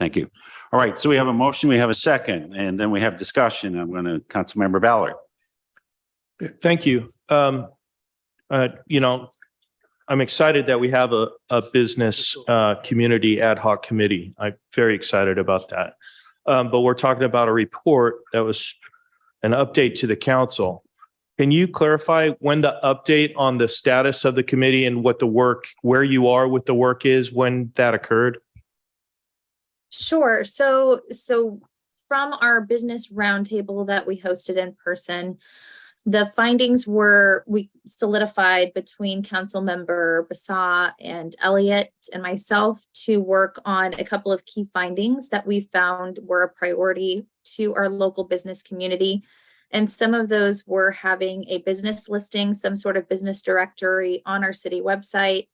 Thank you. All right. So we have a motion, we have a second, and then we have discussion. I'm going to Councilmember Ballard. Thank you. I'm excited that we have a business community ad hoc committee. I'm very excited about that. But we're talking about a report that was an update to the council. Can you clarify when the update on the status of the committee and what the work, where you are with the work is, when that occurred? Sure. So from our business roundtable that we hosted in person, the findings we solidified between Councilmember Bassah and Elliott and myself to work on a couple of key findings that we found were a priority to our local business community. And some of those were having a business listing, some sort of business directory on our city website,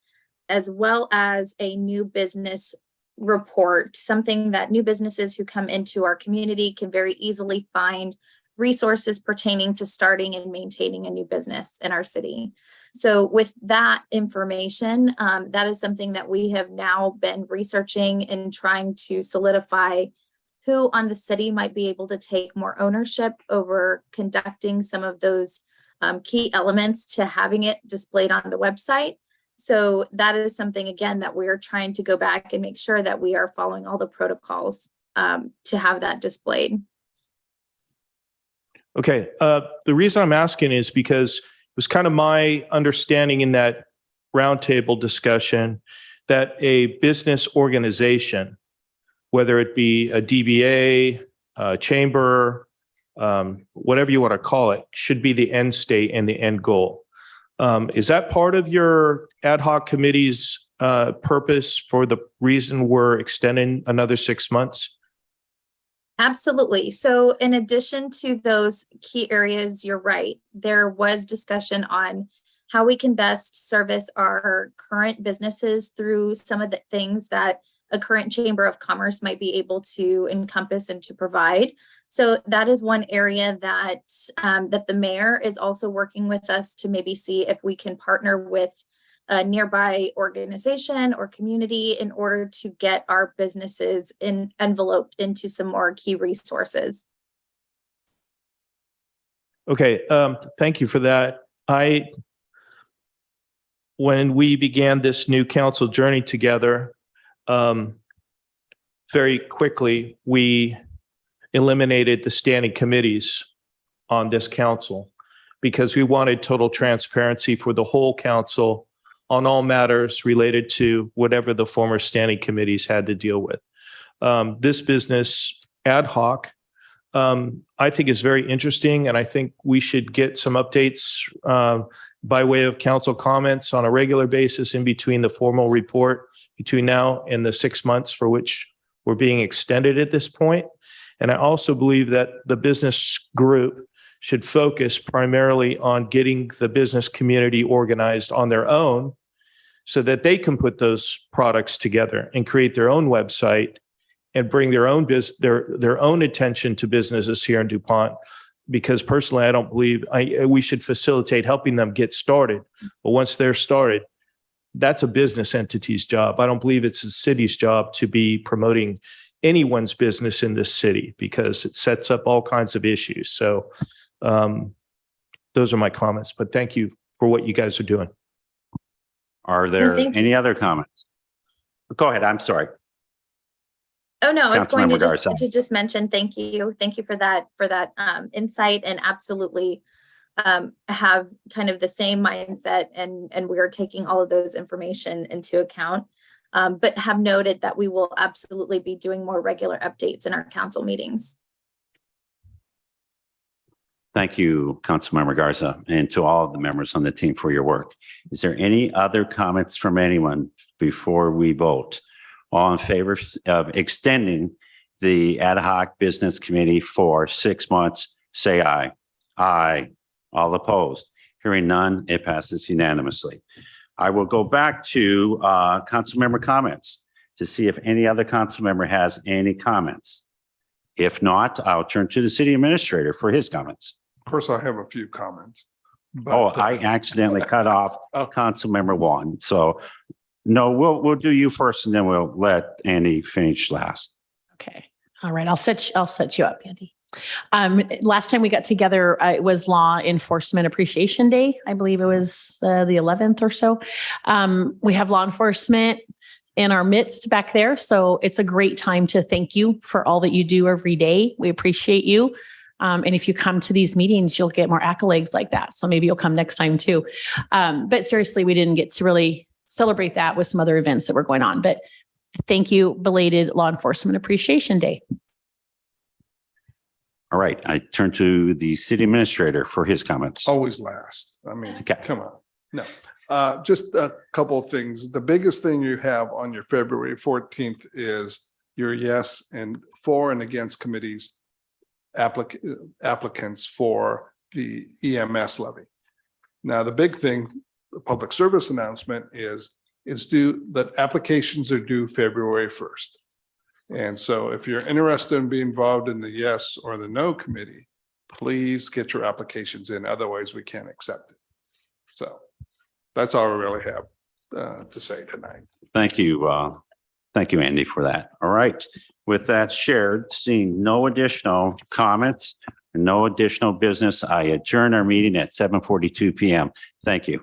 as well as a new business report, something that new businesses who come into our community can very easily find resources pertaining to starting and maintaining a new business in our city. So with that information, that is something that we have now been researching and trying to solidify who on the city might be able to take more ownership over conducting some of those key elements to having it displayed on the website. So that is something, again, that we are trying to go back and make sure that we are following all the protocols to have that displayed. Okay. The reason I'm asking is because it was kind of my understanding in that roundtable discussion that a business organization, whether it be a DBA, a chamber, whatever you want to call it, should be the end state and the end goal. Is that part of your ad hoc committee's purpose for the reason we're extending another 6 months? Absolutely. So in addition to those key areas, you're right. There was discussion on how we can best service our current businesses through some of the things that a current Chamber of Commerce might be able to encompass and to provide. So that is one area that that the mayor is also working with us to maybe see if we can partner with a nearby organization or community in order to get our businesses enveloped into some more key resources. Okay, thank you for that. When we began this new council journey together, very quickly, we eliminated the standing committees on this council because we wanted total transparency for the whole council on all matters related to whatever the former standing committees had to deal with. This business ad hoc, I think is very interesting, and I think we should get some updates by way of council comments on a regular basis in between the formal report between now and the 6 months for which we're being extended at this point. And I also believe that the business group should focus primarily on getting the business community organized on their own so that they can put those products together and create their own website and bring their own their own attention to businesses here in DuPont. Because personally, I don't believe we should facilitate helping them get started. But once they're started, that's a business entity's job. I don't believe it's the city's job to be promoting anyone's business in this city because it sets up all kinds of issues. So those are my comments, but thank you for what you guys are doing. Are there any other comments? Go ahead. I'm sorry. Oh, no, I was going to Councilmember just mention, thank you. Thank you for that insight, and absolutely have kind of the same mindset, and we are taking all of those information into account, but have noted that we will absolutely be doing more regular updates in our council meetings. Thank you, Councilmember Garza, and to all of the members on the team for your work. Is there any other comments from anyone before we vote? All in favor of extending the ad hoc business committee for 6 months, say aye. Aye. All opposed? Hearing none, it passes unanimously. I will go back to council member comments to see if any other council member has any comments. If not, I'll turn to the city administrator for his comments. Of course, I have a few comments. I accidentally cut off council member one. So no, we'll do you first and then we'll let Andy finish last. Okay. All right. I'll set you up, Andy. Last time we got together, it was Law Enforcement Appreciation Day. I believe it was the 11th or so. We have law enforcement in our midst back there. So it's a great time to thank you for all that you do every day. We appreciate you. And if you come to these meetings, you'll get more accolades like that. So maybe you'll come next time too. But seriously, we didn't get to really celebrate that with some other events that were going on. But thank you, belated Law Enforcement Appreciation Day. All right, I turn to the city administrator for his comments. Always last. I mean, come on. No, just a couple of things. The biggest thing you have on your February 14th is your yes and for and against committees applicants for the EMS levy. Now, the big thing, the public service announcement is due, that applications are due February 1st. And so if you're interested in being involved in the yes or the no committee, please get your applications in. Otherwise, we can't accept it. So that's all I really have to say tonight. Thank you. Thank you, Andy, for that. All right. With that shared, seeing no additional comments and no additional business, I adjourn our meeting at 7:42 p.m. Thank you.